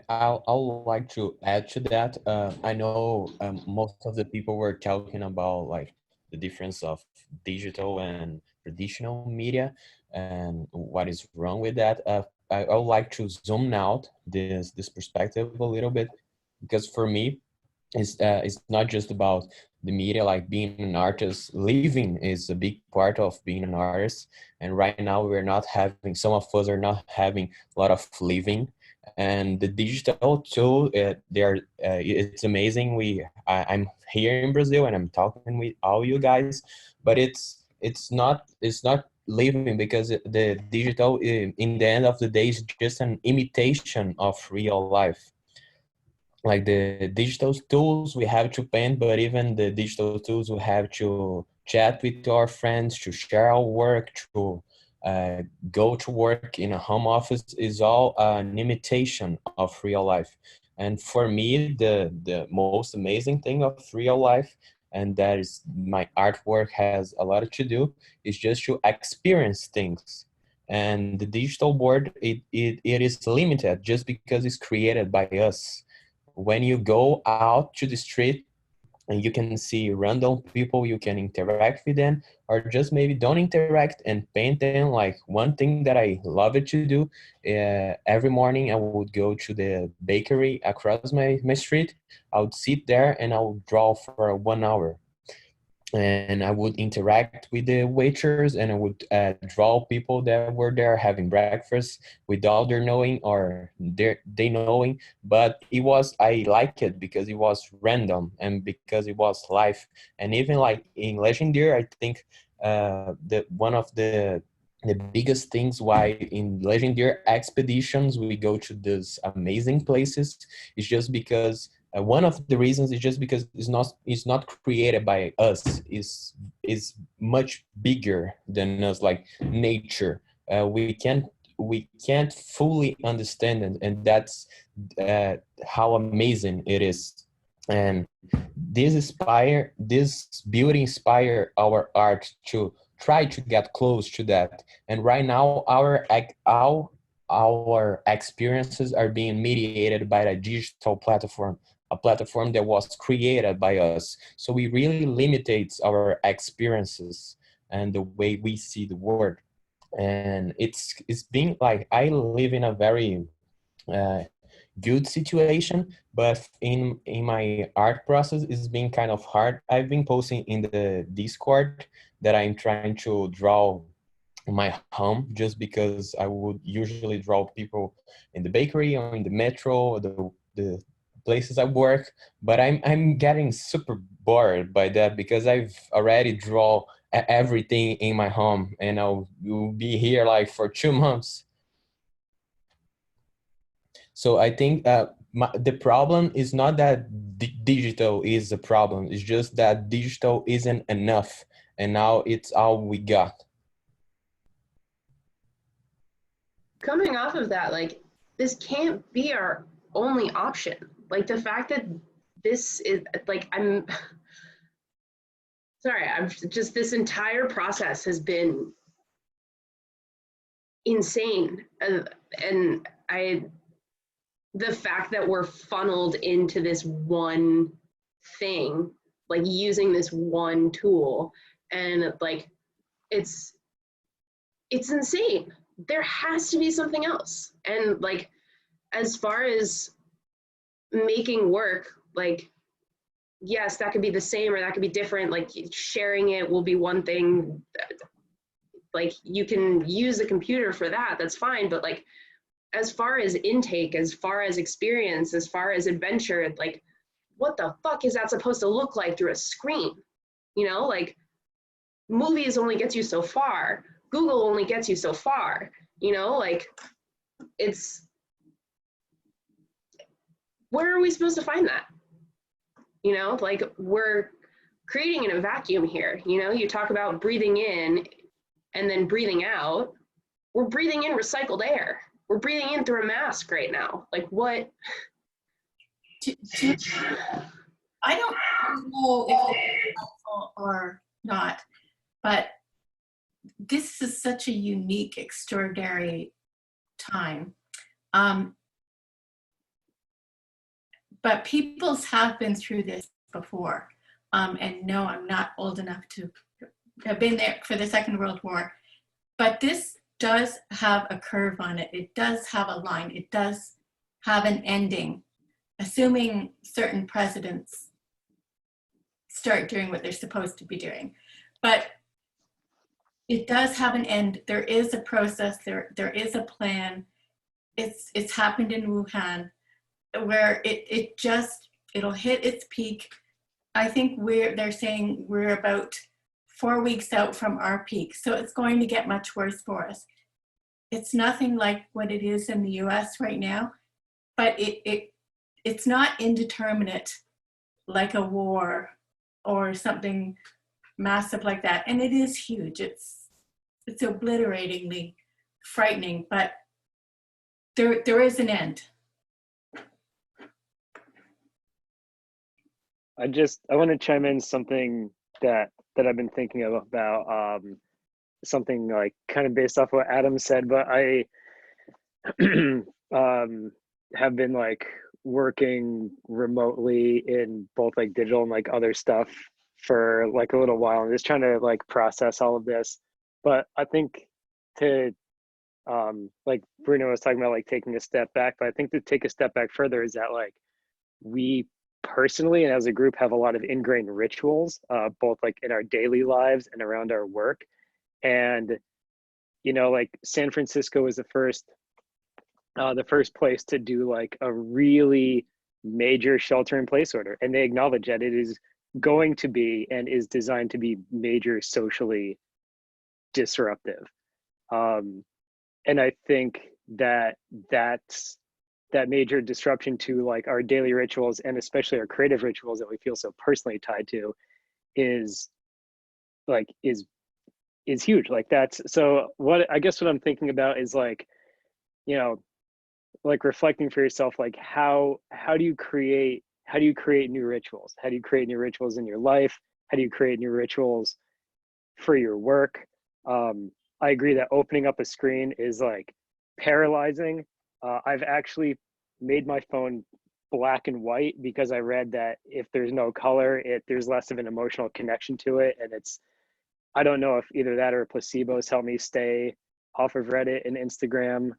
I'll like to add to that. I know most of the people were talking about like the difference of digital and traditional media and what is wrong with that. I would like to zoom out this perspective a little bit, because for me, it's not just about the media, like being an artist, living is a big part of being an artist. And right now we're not having, some of us are not having a lot of living. And the digital tool, it's amazing. I'm here in Brazil and I'm talking with all you guys, but it's not living, because the digital, in the end of the day, is just an imitation of real life. Like the digital tools we have to paint, but even the digital tools we have to chat with our friends, to share our work, to uh, go to work in a home office, is all an imitation of real life. And for me, the most amazing thing of real life, and that is my artwork has a lot to do, is just to experience things. And the digital board, it is limited just because it's created by us. When you go out to the street and you can see random people, you can interact with them, or just maybe don't interact and paint them. Like one thing that I love it to do, every morning I would go to the bakery across my street. I would sit there and I would draw for 1 hour, and I would interact with the waiters, and I would draw people that were there having breakfast without their knowing or they knowing. But I like it because it was random and because it was live. And even like in Legendeer, I think that one of the biggest things why in Legendeer expeditions we go to these amazing places is just because one of the reasons is just because it's not created by us. Is much bigger than us, like nature. We can't fully understand it, and that's how amazing it is. And this beauty inspire our art to try to get close to that. And right now our experiences are being mediated by a digital platform, a platform that was created by us. So we really limitate our experiences and the way we see the world. And it's been like, I live in a very uh, good situation, but in my art process it's been kind of hard. I've been posting in the Discord that I'm trying to draw my home, just because I would usually draw people in the bakery or in the metro or the places I work. But I'm getting super bored by that, because I've already draw everything in my home, and will be here like for 2 months. So I think the problem is not that digital is a problem. It's just that digital isn't enough, and now it's all we got. Coming off of that, like, this can't be our only option. Like, the fact that this is, like, I'm sorry, this entire process has been insane. And the fact that we're funneled into this one thing, like using this one tool, and like, it's insane. There has to be something else. And like, as far as making work, like, yes, that could be the same or that could be different. Like, sharing it will be one thing. Like, you can use a computer for that, that's fine. But like, as far as intake, as far as experience, as far as adventure, like, what the fuck is that supposed to look like through a screen? You know, like, movies only gets you so far. Google only gets you so far, you know, like, where are we supposed to find that? You know, like, we're creating in a vacuum here. You know, you talk about breathing in and then breathing out. We're breathing in recycled air. We're breathing in through a mask right now. Like, what? I don't know if it's helpful or not, but this is such a unique, extraordinary time. But peoples have been through this before. And no, I'm not old enough to have been there for the Second World War. But this does have a curve on it. It does have a line. It does have an ending, assuming certain presidents start doing what they're supposed to be doing. But it does have an end. There is a process, there is a plan. It's happened in Wuhan, where it'll hit its peak. I think they're saying we're about 4 weeks out from our peak. So it's going to get much worse for us. It's nothing like what it is in the US right now, but it's not indeterminate like a war or something massive like that. And it is huge. It's obliteratingly frightening, but there is an end. I want to chime in something that I've been thinking about, something like kind of based off what Adam said, but I have been like working remotely in both like digital and like other stuff for like a little while. I'm just trying to like process all of this. But I think to like Bruno was talking about like taking a step back, but I think to take a step back further is that like we personally and as a group have a lot of ingrained rituals, both like in our daily lives and around our work. And you know, like San Francisco was the first place to do like a really major shelter in place order, and they acknowledge that it is going to be and is designed to be major socially disruptive. And I think that that major disruption to like our daily rituals and especially our creative rituals that we feel so personally tied to is huge. Like that's, so what I guess what I'm thinking about is like, you know, like reflecting for yourself, like how do you create new rituals? How do you create new rituals in your life? How do you create new rituals for your work? I agree that opening up a screen is like paralyzing. I've actually made my phone black and white because I read that if there's no color, there's less of an emotional connection to it. And I don't know if either that or placebos help me stay off of Reddit and Instagram.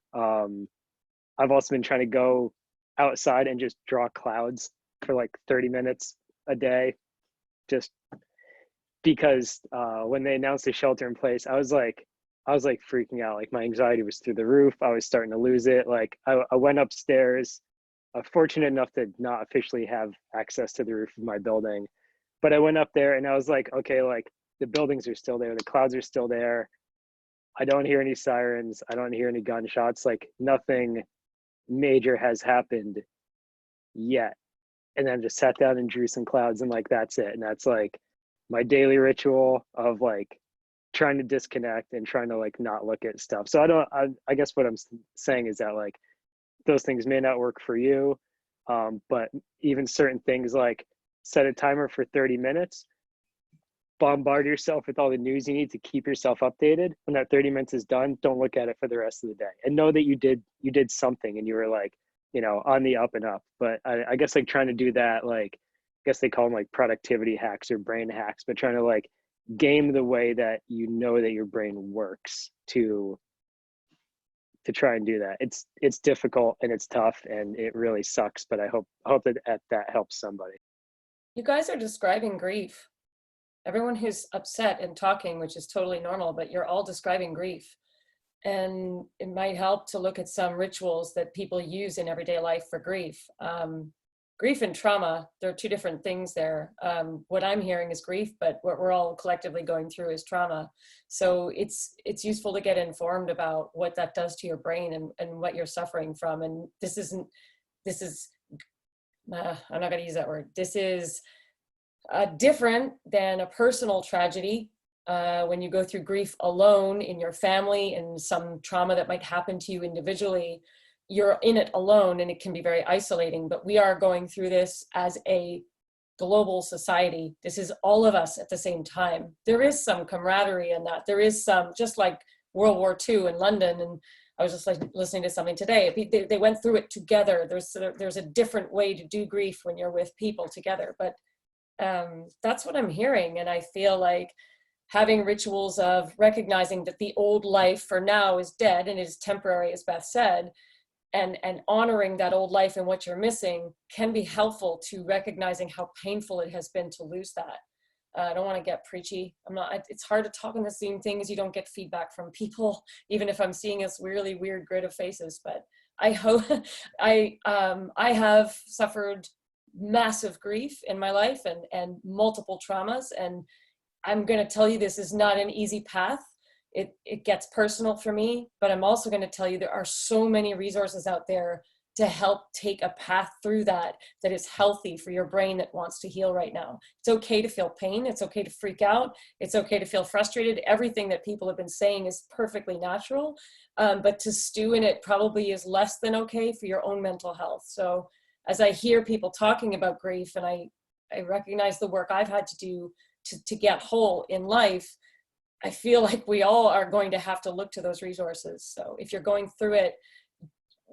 I've also been trying to go outside and just draw clouds for like 30 minutes a day, just because when they announced the shelter in place, I was like freaking out. Like my anxiety was through the roof. I was starting to lose it. Like I went upstairs, fortunate enough to not officially have access to the roof of my building, but I went up there and I was like, okay, like the buildings are still there. The clouds are still there. I don't hear any sirens. I don't hear any gunshots. Like nothing major has happened yet. And then just sat down and drew some clouds and like, that's it. And that's like my daily ritual of like trying to disconnect and trying to like not look at stuff. So I guess what I'm saying is that like those things may not work for you. But even certain things like set a timer for 30 minutes, bombard yourself with all the news you need to keep yourself updated. When that 30 minutes is done, don't look at it for the rest of the day and know that you did something and you were like, you know, on the up and up. But I guess like trying to do that, like, I guess they call them like productivity hacks or brain hacks, but trying to like game the way that you know that your brain works to try and do that. It's difficult and it's tough and it really sucks, but I hope that helps somebody. You guys are describing grief. Everyone who's upset and talking, which is totally normal, but you're all describing grief. And it might help to look at some rituals that people use in everyday life for grief. Grief and trauma, there are two different things there. What I'm hearing is grief, but what we're all collectively going through is trauma. So it's useful to get informed about what that does to your brain and what you're suffering from. And I'm not gonna use that word. This is different than a personal tragedy. When you go through grief alone in your family and some trauma that might happen to you individually, you're in it alone and it can be very isolating. But we are going through this as a global society. This is all of us at the same time. There is some camaraderie in that. There is some, just like World War II in London, and I was just like listening to something today. They went through it together. There's a different way to do grief when you're with people together. But that's what I'm hearing, and I feel like having rituals of recognizing that the old life for now is dead and is temporary, as Beth said, and honoring that old life and what you're missing can be helpful to recognizing how painful it has been to lose that. I don't want to get preachy. It's hard to talk on the Zoom thing as you don't get feedback from people, even if I'm seeing this really weird grid of faces. But I hope I have suffered massive grief in my life and multiple traumas. And I'm going to tell you, this is not an easy path. It gets personal for me, but I'm also going to tell you there are so many resources out there to help take a path through that is healthy for your brain that wants to heal right now. It's okay to feel pain. It's okay to freak out. It's okay to feel frustrated. Everything that people have been saying is perfectly natural, but to stew in it probably is less than okay for your own mental health. So as I hear people talking about grief, and I recognize the work I've had to do to get whole in life, I feel like we all are going to have to look to those resources. So if you're going through it,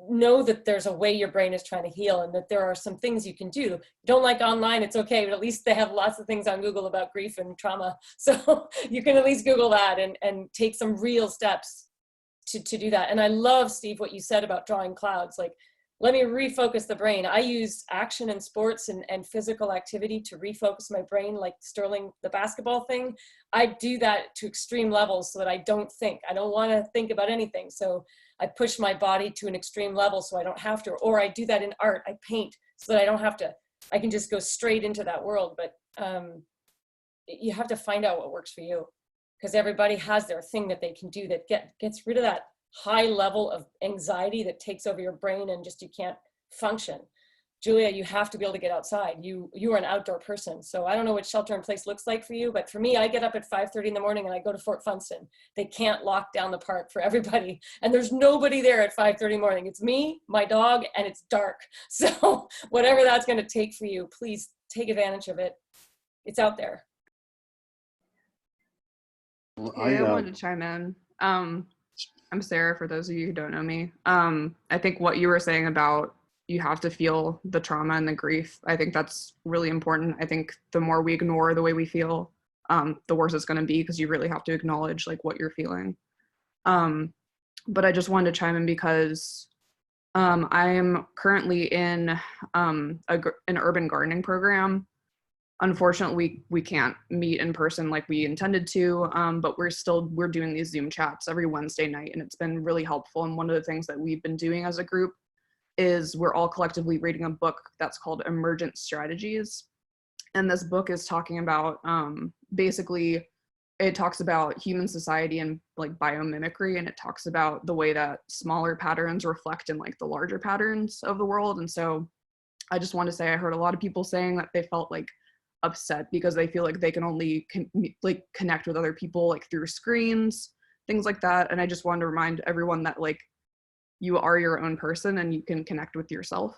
know that there's a way your brain is trying to heal, and that there are some things you can do. You don't like online, it's okay, but at least they have lots of things on Google about grief and trauma. So you can at least Google that and take some real steps to do that. And I love, Steve, what you said about drawing clouds. Like, let me refocus the brain. I use action and sports and physical activity to refocus my brain, like Sterling, the basketball thing. I do that to extreme levels so that I don't think. I don't want to think about anything. So I push my body to an extreme level so I don't have to. Or I do that in art. I paint so that I don't have to. I can just go straight into that world. But you have to find out what works for you, because everybody has their thing that they can do that gets rid of that high level of anxiety that takes over your brain and just you can't function. Julia, you have to be able to get outside. You are an outdoor person. So I don't know what shelter in place looks like for you, but for me, I get up at 5:30 in the morning and I go to Fort Funston. They can't lock down the park for everybody. And there's nobody there at 5:30 in the morning. It's me, my dog, and it's dark. So whatever that's going to take for you, please take advantage of it. It's out there. Well, I wanted to chime in. I'm Sarah, for those of you who don't know me. I think what you were saying about you have to feel the trauma and the grief, I think that's really important. I think the more we ignore the way we feel, the worse it's going to be, because you really have to acknowledge like what you're feeling. But I just wanted to chime in because I am currently in an urban gardening program. Unfortunately, we can't meet in person like we intended to, but we're doing these Zoom chats every Wednesday night, and it's been really helpful. And one of the things that we've been doing as a group is we're all collectively reading a book that's called Emergent Strategies. And this book is talking about, basically, it talks about human society and like biomimicry, and it talks about the way that smaller patterns reflect in like the larger patterns of the world. And so I just want to say, I heard a lot of people saying that they felt like upset because they feel like they can only connect with other people like through screens, things like that. And I just wanted to remind everyone that like you are your own person and you can connect with yourself.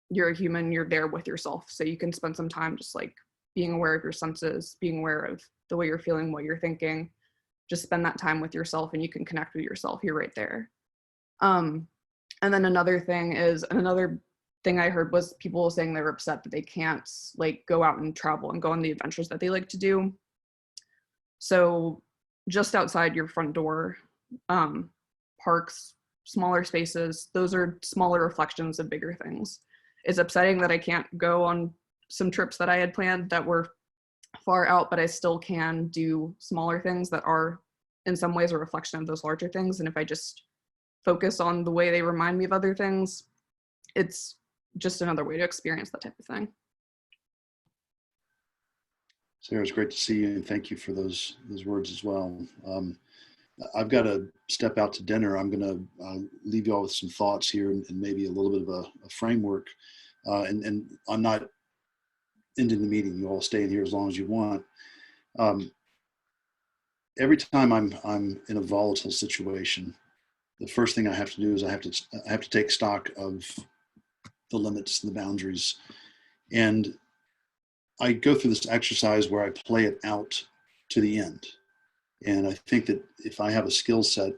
You're a human, you're there with yourself, so you can spend some time just like being aware of your senses, being aware of the way you're feeling, what you're thinking. Just spend that time with yourself and you can connect with yourself. You're right there. And then another thing I heard was people saying they were upset that they can't like go out and travel and go on the adventures that they like to do. So just outside your front door, parks, smaller spaces, those are smaller reflections of bigger things. It's upsetting that I can't go on some trips that I had planned that were far out, but I still can do smaller things that are in some ways a reflection of those larger things. And if I just focus on the way they remind me of other things, it's just another way to experience that type of thing. Sarah, it's great to see you, and thank you for those words as well. I've got to step out to dinner. I'm going to leave you all with some thoughts here and maybe a little bit of a framework. And I'm not ending the meeting. You all stay in here as long as you want. Every time I'm in a volatile situation, the first thing I have to do is I have to take stock of the limits and the boundaries. And I go through this exercise where I play it out to the end. And I think that if I have a skill set,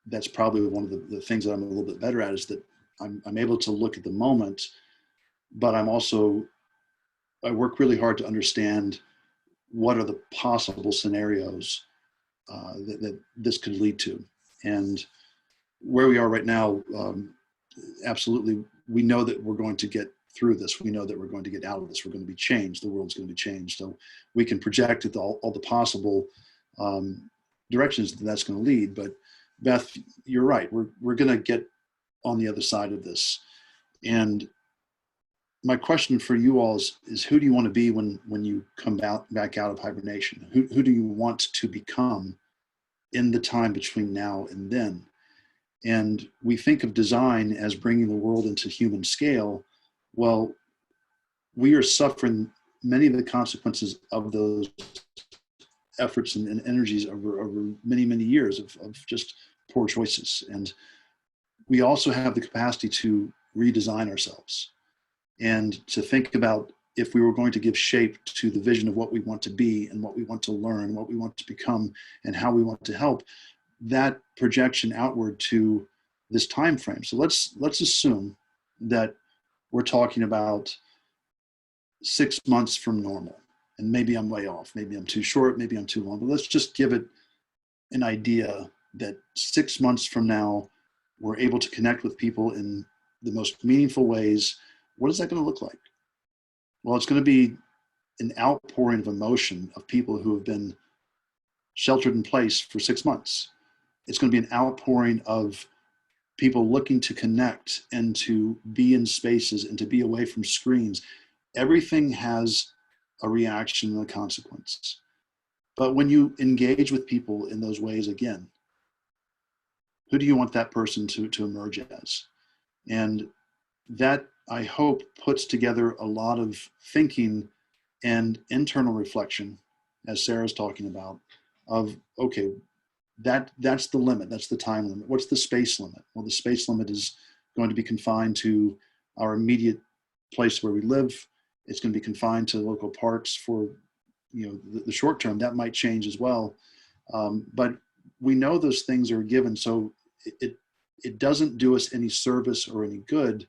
that's probably one of the things that I'm a little bit better at, is that I'm able to look at the moment, but I work really hard to understand what are the possible scenarios that this could lead to. And where we are right now, absolutely, we know that we're going to get through this. We know that we're going to get out of this. We're going to be changed. The world's going to be changed. So we can project at all the possible directions that that's going to lead. But Beth, you're right. We're going to get on the other side of this. And my question for you all is who do you want to be when you come back out of hibernation? Who do you want to become in the time between now and then? And we think of design as bringing the world into human scale. Well, we are suffering many of the consequences of those efforts and energies over many, many years of just poor choices. And we also have the capacity to redesign ourselves and to think about if we were going to give shape to the vision of what we want to be and what we want to learn, what we want to become, and how we want to help, that projection outward to this time frame. So let's assume that we're talking about 6 months from normal. And maybe I'm way off. Maybe I'm too short. Maybe I'm too long. But let's just give it an idea that 6 months from now, we're able to connect with people in the most meaningful ways. What is that going to look like? Well, it's going to be an outpouring of emotion of people who have been sheltered in place for 6 months. It's going to be an outpouring of people looking to connect and to be in spaces and to be away from screens. Everything has a reaction and a consequence. But when you engage with people in those ways again, who do you want that person to emerge as? And that, I hope, puts together a lot of thinking and internal reflection, as Sarah's talking about, of, okay, that's the limit, that's the time limit. What's the space limit? Well, the space limit is going to be confined to our immediate place where we live. It's going to be confined to local parks for the short term. That might change as well. But we know those things are given, so it doesn't do us any service or any good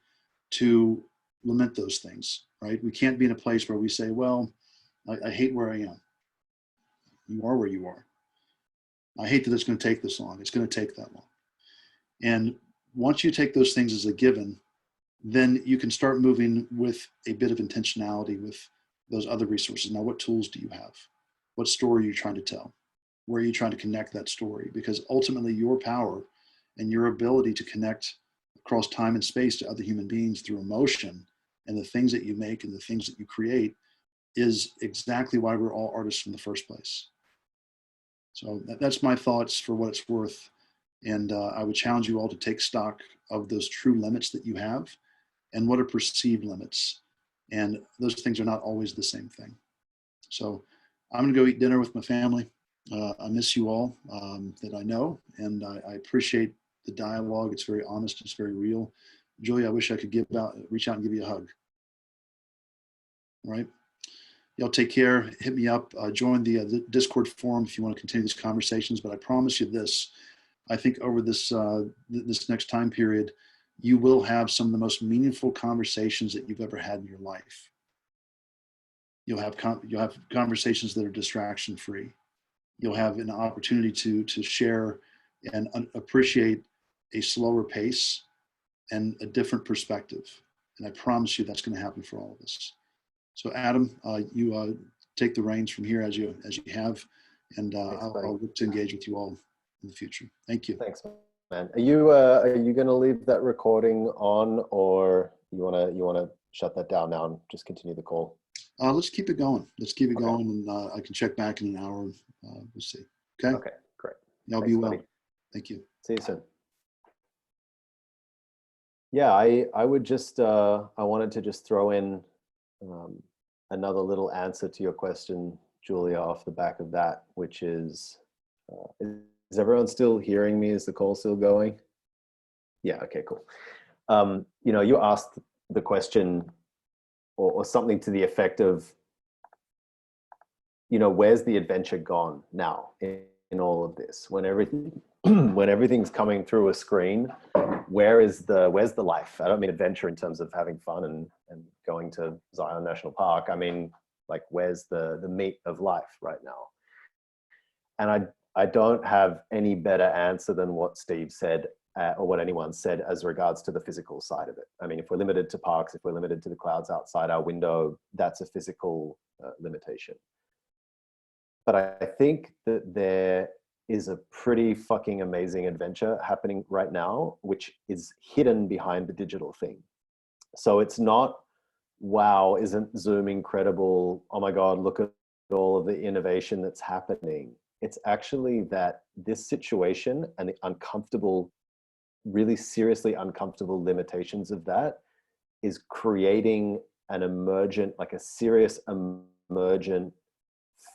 to lament those things, right? We can't be in a place where we say, well, I hate where I am. You are where you are. I hate that it's going to take this long. It's going to take that long. And once you take those things as a given, then you can start moving with a bit of intentionality with those other resources. Now, what tools do you have? What story are you trying to tell? Where are you trying to connect that story? Because ultimately your power and your ability to connect across time and space to other human beings through emotion and the things that you make and the things that you create is exactly why we're all artists in the first place. So that's my thoughts for what it's worth. And I would challenge you all to take stock of those true limits that you have and what are perceived limits. And those things are not always the same thing. So I'm going to go eat dinner with my family. I miss you all that I know, and I appreciate the dialogue. It's very honest. It's very real. Julia, I wish I could reach out and give you a hug. All right. Y'all take care. Hit me up. Join the Discord forum if you want to continue these conversations. But I promise you this: I think over this this next time period, you will have some of the most meaningful conversations that you've ever had in your life. You'll have conversations that are distraction free. You'll have an opportunity to share and appreciate a slower pace and a different perspective. And I promise you that's going to happen for all of us. So Adam, you take the reins from here as you have, and I'll look to engage with you all in the future. Thank you. Thanks, man. Are you going to leave that recording on, or you wanna shut that down now and just continue the call? Let's keep it going. Let's keep it going, and I can check back in an hour. We'll see. Okay. Okay, great. Y'all be well. Buddy. Thank you. See you soon. Yeah, I would just I wanted to just throw in another little answer to your question, Julia, off the back of that, which is everyone still hearing me? Is the call still going? Yeah, okay, cool. You asked the question or something to the effect of, where's the adventure gone now in all of this? When everything's coming through a screen, where's the life? I don't mean adventure in terms of having fun and going to Zion National Park. I mean, like, where's the meat of life right now? And I don't have any better answer than what Steve said or what anyone said as regards to the physical side of it. I mean, if we're limited to parks, if we're limited to the clouds outside our window, that's a physical limitation. But I think that there is a pretty fucking amazing adventure happening right now, which is hidden behind the digital thing. So it's not, wow, isn't Zoom incredible? Oh my God, look at all of the innovation that's happening. It's actually that this situation and the uncomfortable, really seriously uncomfortable limitations of that is creating an emergent, like a serious emergent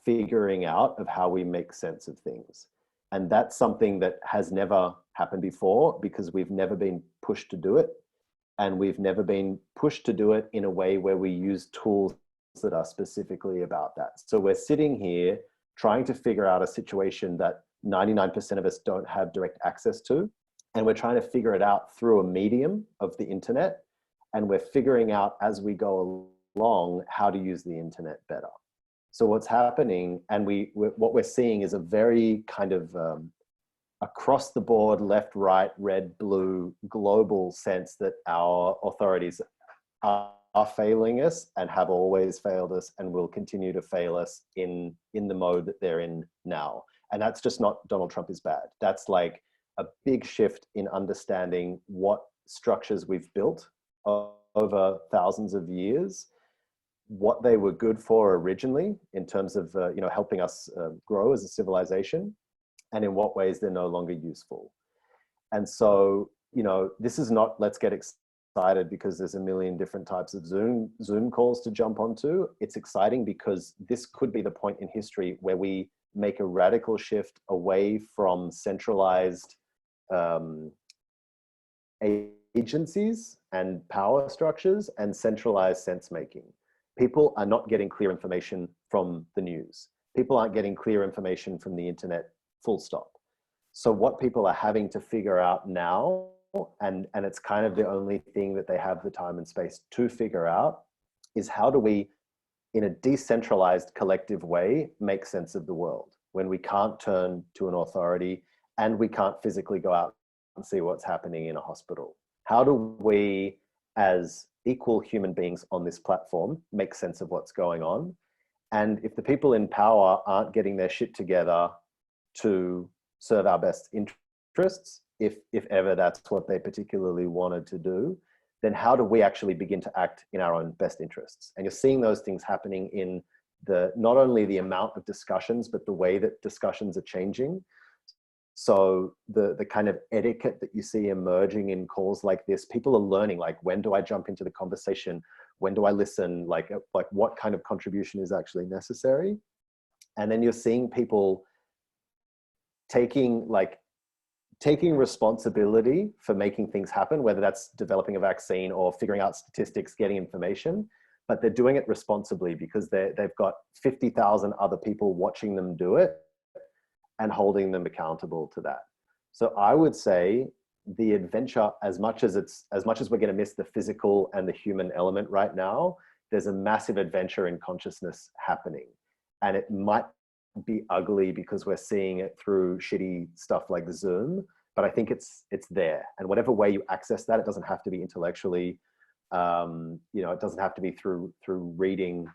figuring out of how we make sense of things. And that's something that has never happened before because we've never been pushed to do it. And we've never been pushed to do it in a way where we use tools that are specifically about that. So we're sitting here trying to figure out a situation that 99% of us don't have direct access to. And we're trying to figure it out through a medium of the internet. And we're figuring out as we go along how to use the internet better. So what's happening, and what we're seeing is a very kind of across the board, left, right, red, blue, global sense that our authorities are failing us and have always failed us and will continue to fail us in the mode that they're in now. And that's just not Donald Trump is bad. That's like a big shift in understanding what structures we've built over thousands of years, what they were good for originally in terms of helping us grow as a civilization, and in what ways they're no longer useful. And so, this is not let's get excited because there's a million different types of Zoom calls to jump onto. It's exciting because this could be the point in history where we make a radical shift away from centralized agencies and power structures and centralized sense making. People are not getting clear information from the news. People aren't getting clear information from the internet, full stop. So what people are having to figure out now, and it's kind of the only thing that they have the time and space to figure out, is how do we, in a decentralized collective way, make sense of the world when we can't turn to an authority and we can't physically go out and see what's happening in a hospital. How do we, as equal human beings on this platform, make sense of what's going on? And if the people in power aren't getting their shit together to serve our best interests, if ever that's what they particularly wanted to do, then how do we actually begin to act in our own best interests? And you're seeing those things happening in not only the amount of discussions, but the way that discussions are changing. So the kind of etiquette that you see emerging in calls like this, people are learning, like, when do I jump into the conversation? When do I listen? Like what kind of contribution is actually necessary? And then you're seeing people taking responsibility for making things happen, whether that's developing a vaccine or figuring out statistics, getting information, but they're doing it responsibly because they've got 50,000 other people watching them do it and holding them accountable to that. So I would say the adventure, as much as we're going to miss the physical and the human element right now, there's a massive adventure in consciousness happening. And it might be ugly because we're seeing it through shitty stuff like Zoom, but I think it's there. And whatever way you access that, it doesn't have to be intellectually, it doesn't have to be through reading,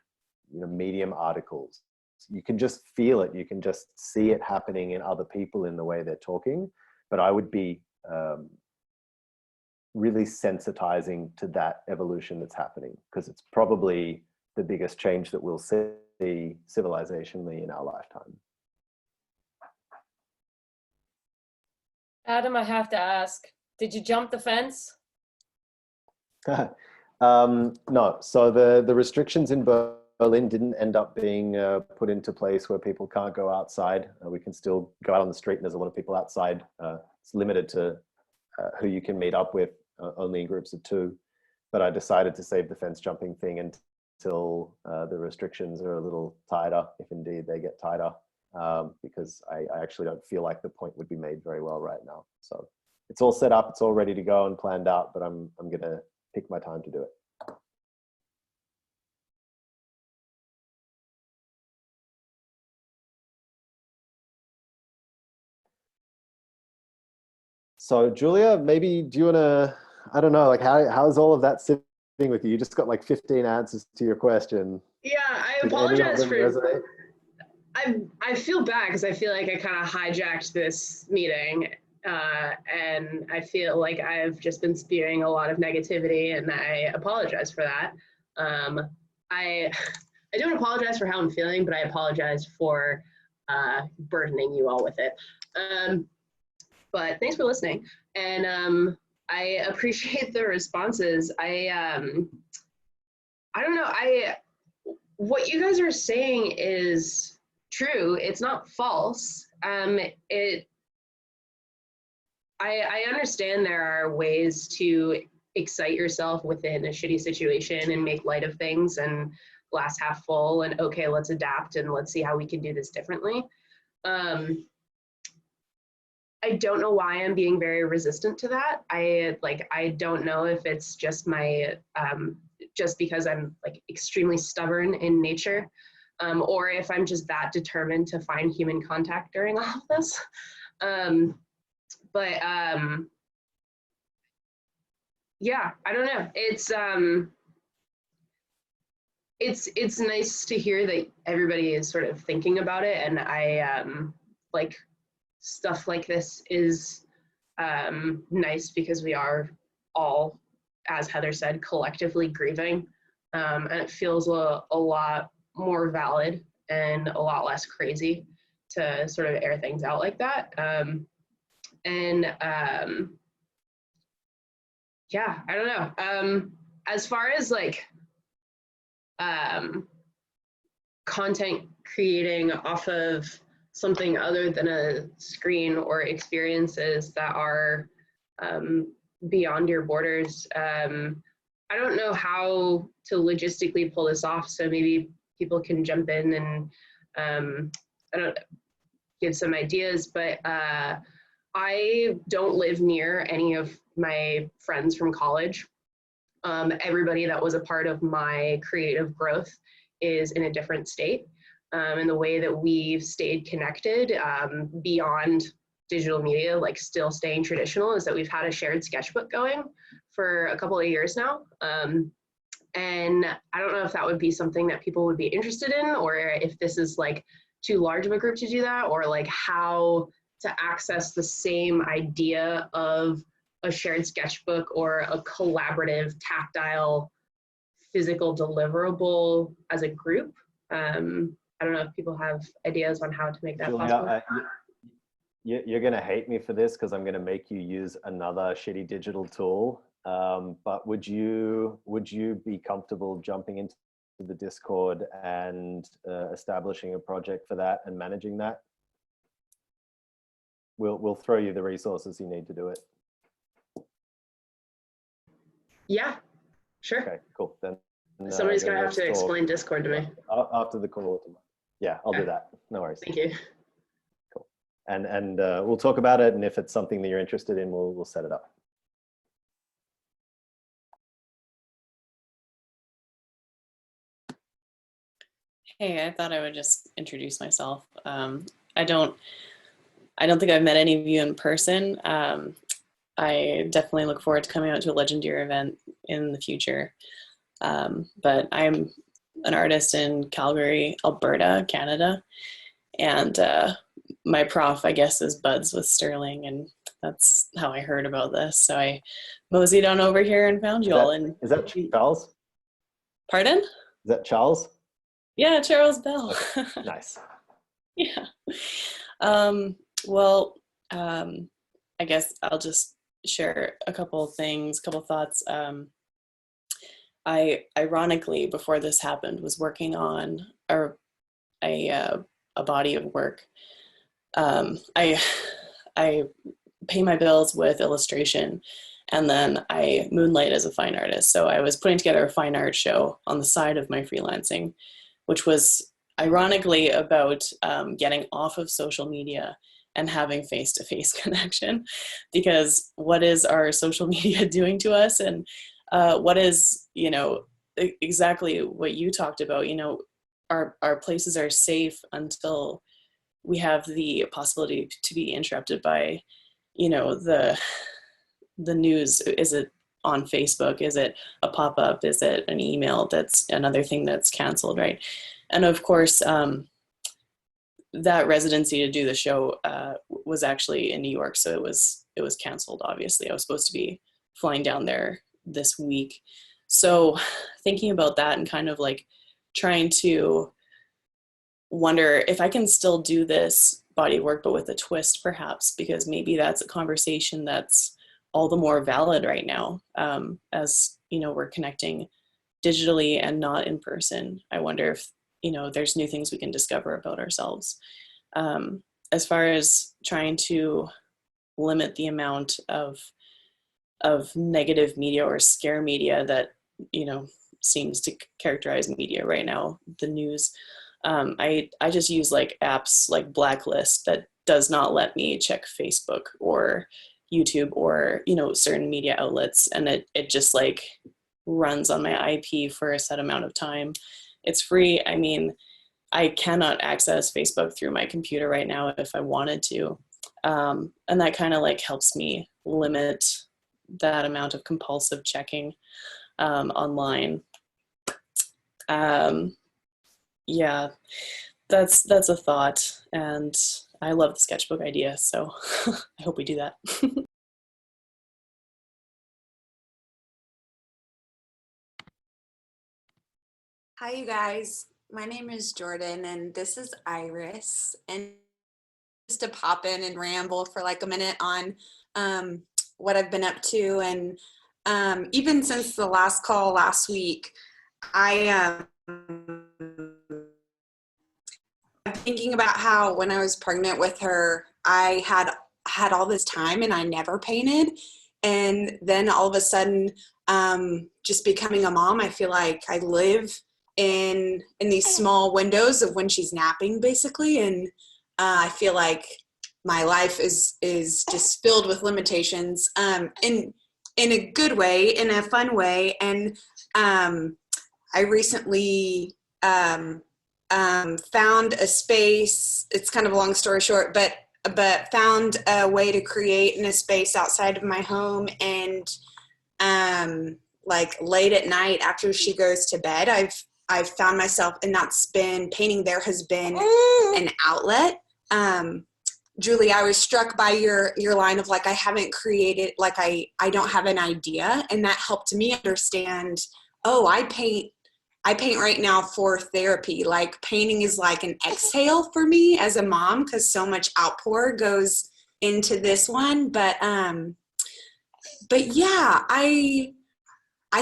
Medium articles. You can just feel it. You can just see it happening in other people in the way they're talking. But I would be really sensitizing to that evolution that's happening, because it's probably the biggest change that we'll see civilizationally in our lifetime. Adam, I have to ask, did you jump the fence? No. So the restrictions in Berlin didn't end up being put into place where people can't go outside. We can still go out on the street and there's a lot of people outside. It's limited to who you can meet up with, only in groups of 2. But I decided to save the fence jumping thing until the restrictions are a little tighter, if indeed they get tighter, because I actually don't feel like the point would be made very well right now. So it's all set up, it's all ready to go and planned out, but I'm gonna pick my time to do it. So Julia, maybe do you want to, I don't know, like how's all of that sitting with you? You just got like 15 answers to your question. Yeah, I Did any of apologize them for. resonate? I feel bad because I feel like I kind of hijacked this meeting, and I feel like I've just been spewing a lot of negativity, and I apologize for that. I don't apologize for how I'm feeling, but I apologize for burdening you all with it. But thanks for listening, and I appreciate the responses. I don't know. What you guys are saying is true. It's not false. I understand there are ways to excite yourself within a shitty situation and make light of things and glass half full and okay, let's adapt and let's see how we can do this differently. I don't know why I'm being very resistant to that. I don't know if it's just my just because I'm like extremely stubborn in nature, or if I'm just that determined to find human contact during all of this. Yeah, I don't know. It's nice to hear that everybody is sort of thinking about it, and I like stuff like this is nice because we are all, as Heather said, collectively grieving, and it feels a lot more valid and a lot less crazy to sort of air things out like that. Yeah, I don't know. As far as like content creating off of something other than a screen or experiences that are beyond your borders, I don't know how to logistically pull this off, so maybe people can jump in and I don't give some ideas, but I don't live near any of my friends from college. Everybody that was a part of my creative growth is in a different state. And the way that we've stayed connected beyond digital media, like still staying traditional, is that we've had a shared sketchbook going for a couple of years now. And I don't know if that would be something that people would be interested in, or if this is like too large of a group to do that, or like how to access the same idea of a shared sketchbook or a collaborative, tactile, physical deliverable as a group. I don't know if people have ideas on how to make that possible. You're going to hate me for this because I'm going to make you use another shitty digital tool. But would you be comfortable jumping into the Discord and establishing a project for that and managing that? We'll throw you the resources you need to do it. Yeah, sure. Okay, cool. Then somebody's gonna have to explain Discord to me after the call tomorrow. Yeah, I'll do that. No worries. Thank you. Cool. And we'll talk about it, and if it's something that you're interested in, we'll set it up. Hey, I thought I would just introduce myself. I don't think I've met any of you in person. I definitely look forward to coming out to a Legendeer event in the future. But I'm an artist in Calgary, Alberta, Canada. And my prof, I guess, is buds with Sterling, and that's how I heard about this. So I moseyed on over here and found you all. Is that Charles? Pardon? Is that Charles? Yeah, Charles Bell. Okay. Nice. Yeah. I guess I'll just share a couple thoughts. I ironically, before this happened, was working on a body of work. I pay my bills with illustration, and then I moonlight as a fine artist. So I was putting together a fine art show on the side of my freelancing, which was ironically about getting off of social media and having face-to-face connection, because what is our social media doing to us? And what is, exactly what you talked about, our places are safe until we have the possibility to be interrupted by you know, the news, is it on Facebook? Is it a pop-up? Is it an email? That's another thing that's canceled, right? And of course, that residency to do the show was actually in New York, so it was canceled. Obviously, I was supposed to be flying down there this week. So thinking about that and kind of like trying to wonder if I can still do this body work, but with a twist perhaps, because maybe that's a conversation that's all the more valid right now, as you know, we're connecting digitally and not in person. I wonder if, you know, there's new things we can discover about ourselves. As far as trying to limit the amount of negative media or scare media that, you know, seems to characterize media right now, the news, I just use like apps like Blacklist that does not let me check Facebook or YouTube or, you know, certain media outlets, and it just like runs on my IP for a set amount of time. It's free. I mean, I cannot access Facebook through my computer right now if I wanted to. And that kind of like helps me limit that amount of compulsive checking online. Yeah, that's a thought. And I love the sketchbook idea, so I hope we do that. Hi, you guys. My name is Jordan, and this is Iris. And just to pop in and ramble for like a minute on what I've been up to. And even since the last call last week, I'm thinking about how when I was pregnant with her, I had all this time and I never painted. And then all of a sudden, just becoming a mom, I feel like I live in these small windows of when she's napping, basically. And I feel like my life is just filled with limitations, in a good way, in a fun way. And I recently found a space. It's kind of a long story short, but found a way to create in a space outside of my home. And like late at night after she goes to bed, I've found myself, and that's been painting. There has been an outlet. Julie, I was struck by your line of like, I haven't created, like I don't have an idea. And that helped me understand, oh, I paint right now for therapy. Like painting is like an exhale for me as a mom, because so much outpour goes into this one. But yeah, I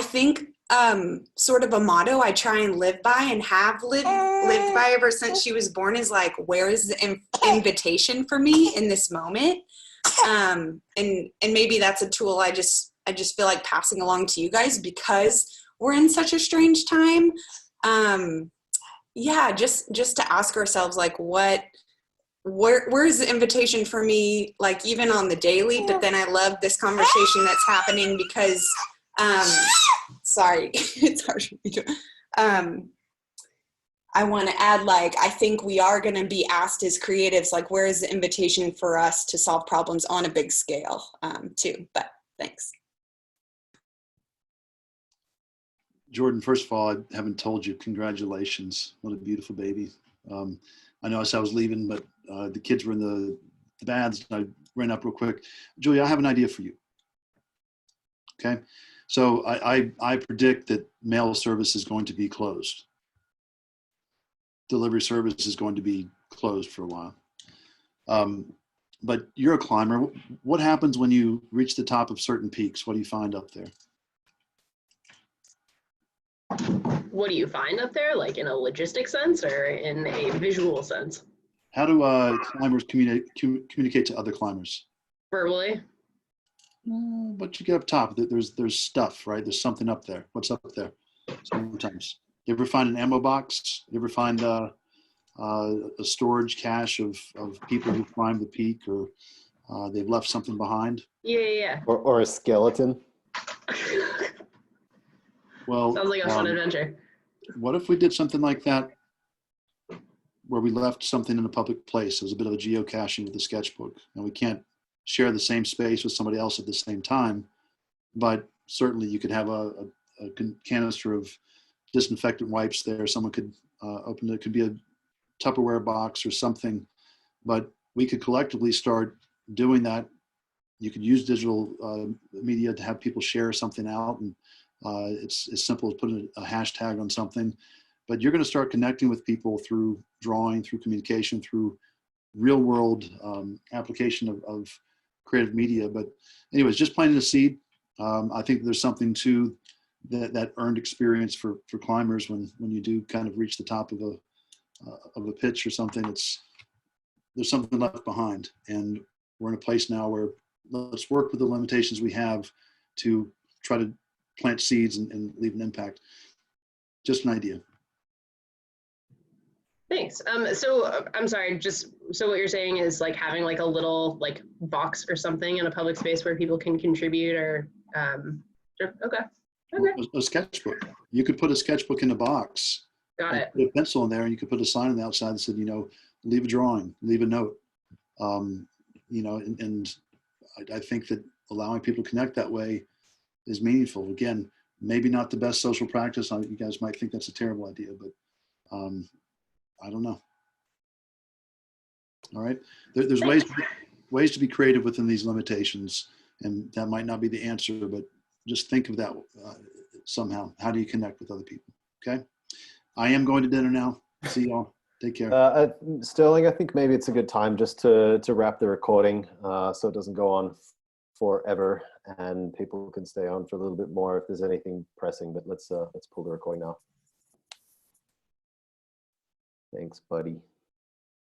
think sort of a motto I try and live by and have lived by ever since she was born is like, where is the invitation for me in this moment? And maybe that's a tool I just feel like passing along to you guys, because we're in such a strange time. Yeah, just to ask ourselves like, where's the invitation for me, like even on the daily. But then I love this conversation that's happening because sorry, it's hard for me to I want to add, like, I think we are going to be asked as creatives, like, where is the invitation for us to solve problems on a big scale too. But thanks. Jordan, first of all, I haven't told you, congratulations. What a beautiful baby. I know I said I was leaving, but the kids were in the baths, and I ran up real quick. Julia, I have an idea for you. Okay. So I predict that mail service is going to be closed. Delivery service is going to be closed for a while. But you're a climber. What happens when you reach the top of certain peaks? What do you find up there? What do you find up there, like in a logistic sense or in a visual sense? How do climbers communicate to other climbers? Verbally. But you get up top, there's stuff, right? There's something up there. What's up there? Sometimes. You ever find an ammo box? You ever find a storage cache of people who climbed the peak, or they've left something behind? Yeah. Or a skeleton? Well, sounds like a fun adventure. What if we did something like that, where we left something in a public place? It was a bit of a geocaching with the sketchbook, and we can't share the same space with somebody else at the same time, but certainly you could have a canister of disinfectant wipes there. Someone could open it. It could be a Tupperware box or something, but we could collectively start doing that. You could use digital media to have people share something out, and it's as simple as putting a hashtag on something. But you're going to start connecting with people through drawing, through communication, through real world application of creative media. But anyways, just planting a seed. I think there's something to that earned experience for climbers when you do kind of reach the top of a pitch or something. There's something left behind, and we're in a place now where let's work with the limitations we have to try to plant seeds and leave an impact. Just an idea. Thanks. So I'm sorry, so what you're saying is like having like a little like box or something in a public space where people can contribute or, okay. A sketchbook. You could put a sketchbook in a box. Got it. Put a pencil in there, and you could put a sign on the outside that said, leave a drawing, leave a note. And I think that allowing people to connect that way is meaningful. Again, maybe not the best social practice. You guys might think that's a terrible idea, but I don't know. All right. There's ways to be creative within these limitations, and that might not be the answer, but just think of that somehow. How do you connect with other people? Okay. I am going to dinner now. See y'all. Take care. Sterling, I think maybe it's a good time just to wrap the recording so it doesn't go on forever and people can stay on for a little bit more if there's anything pressing, but let's pull the recording now. Thanks, buddy.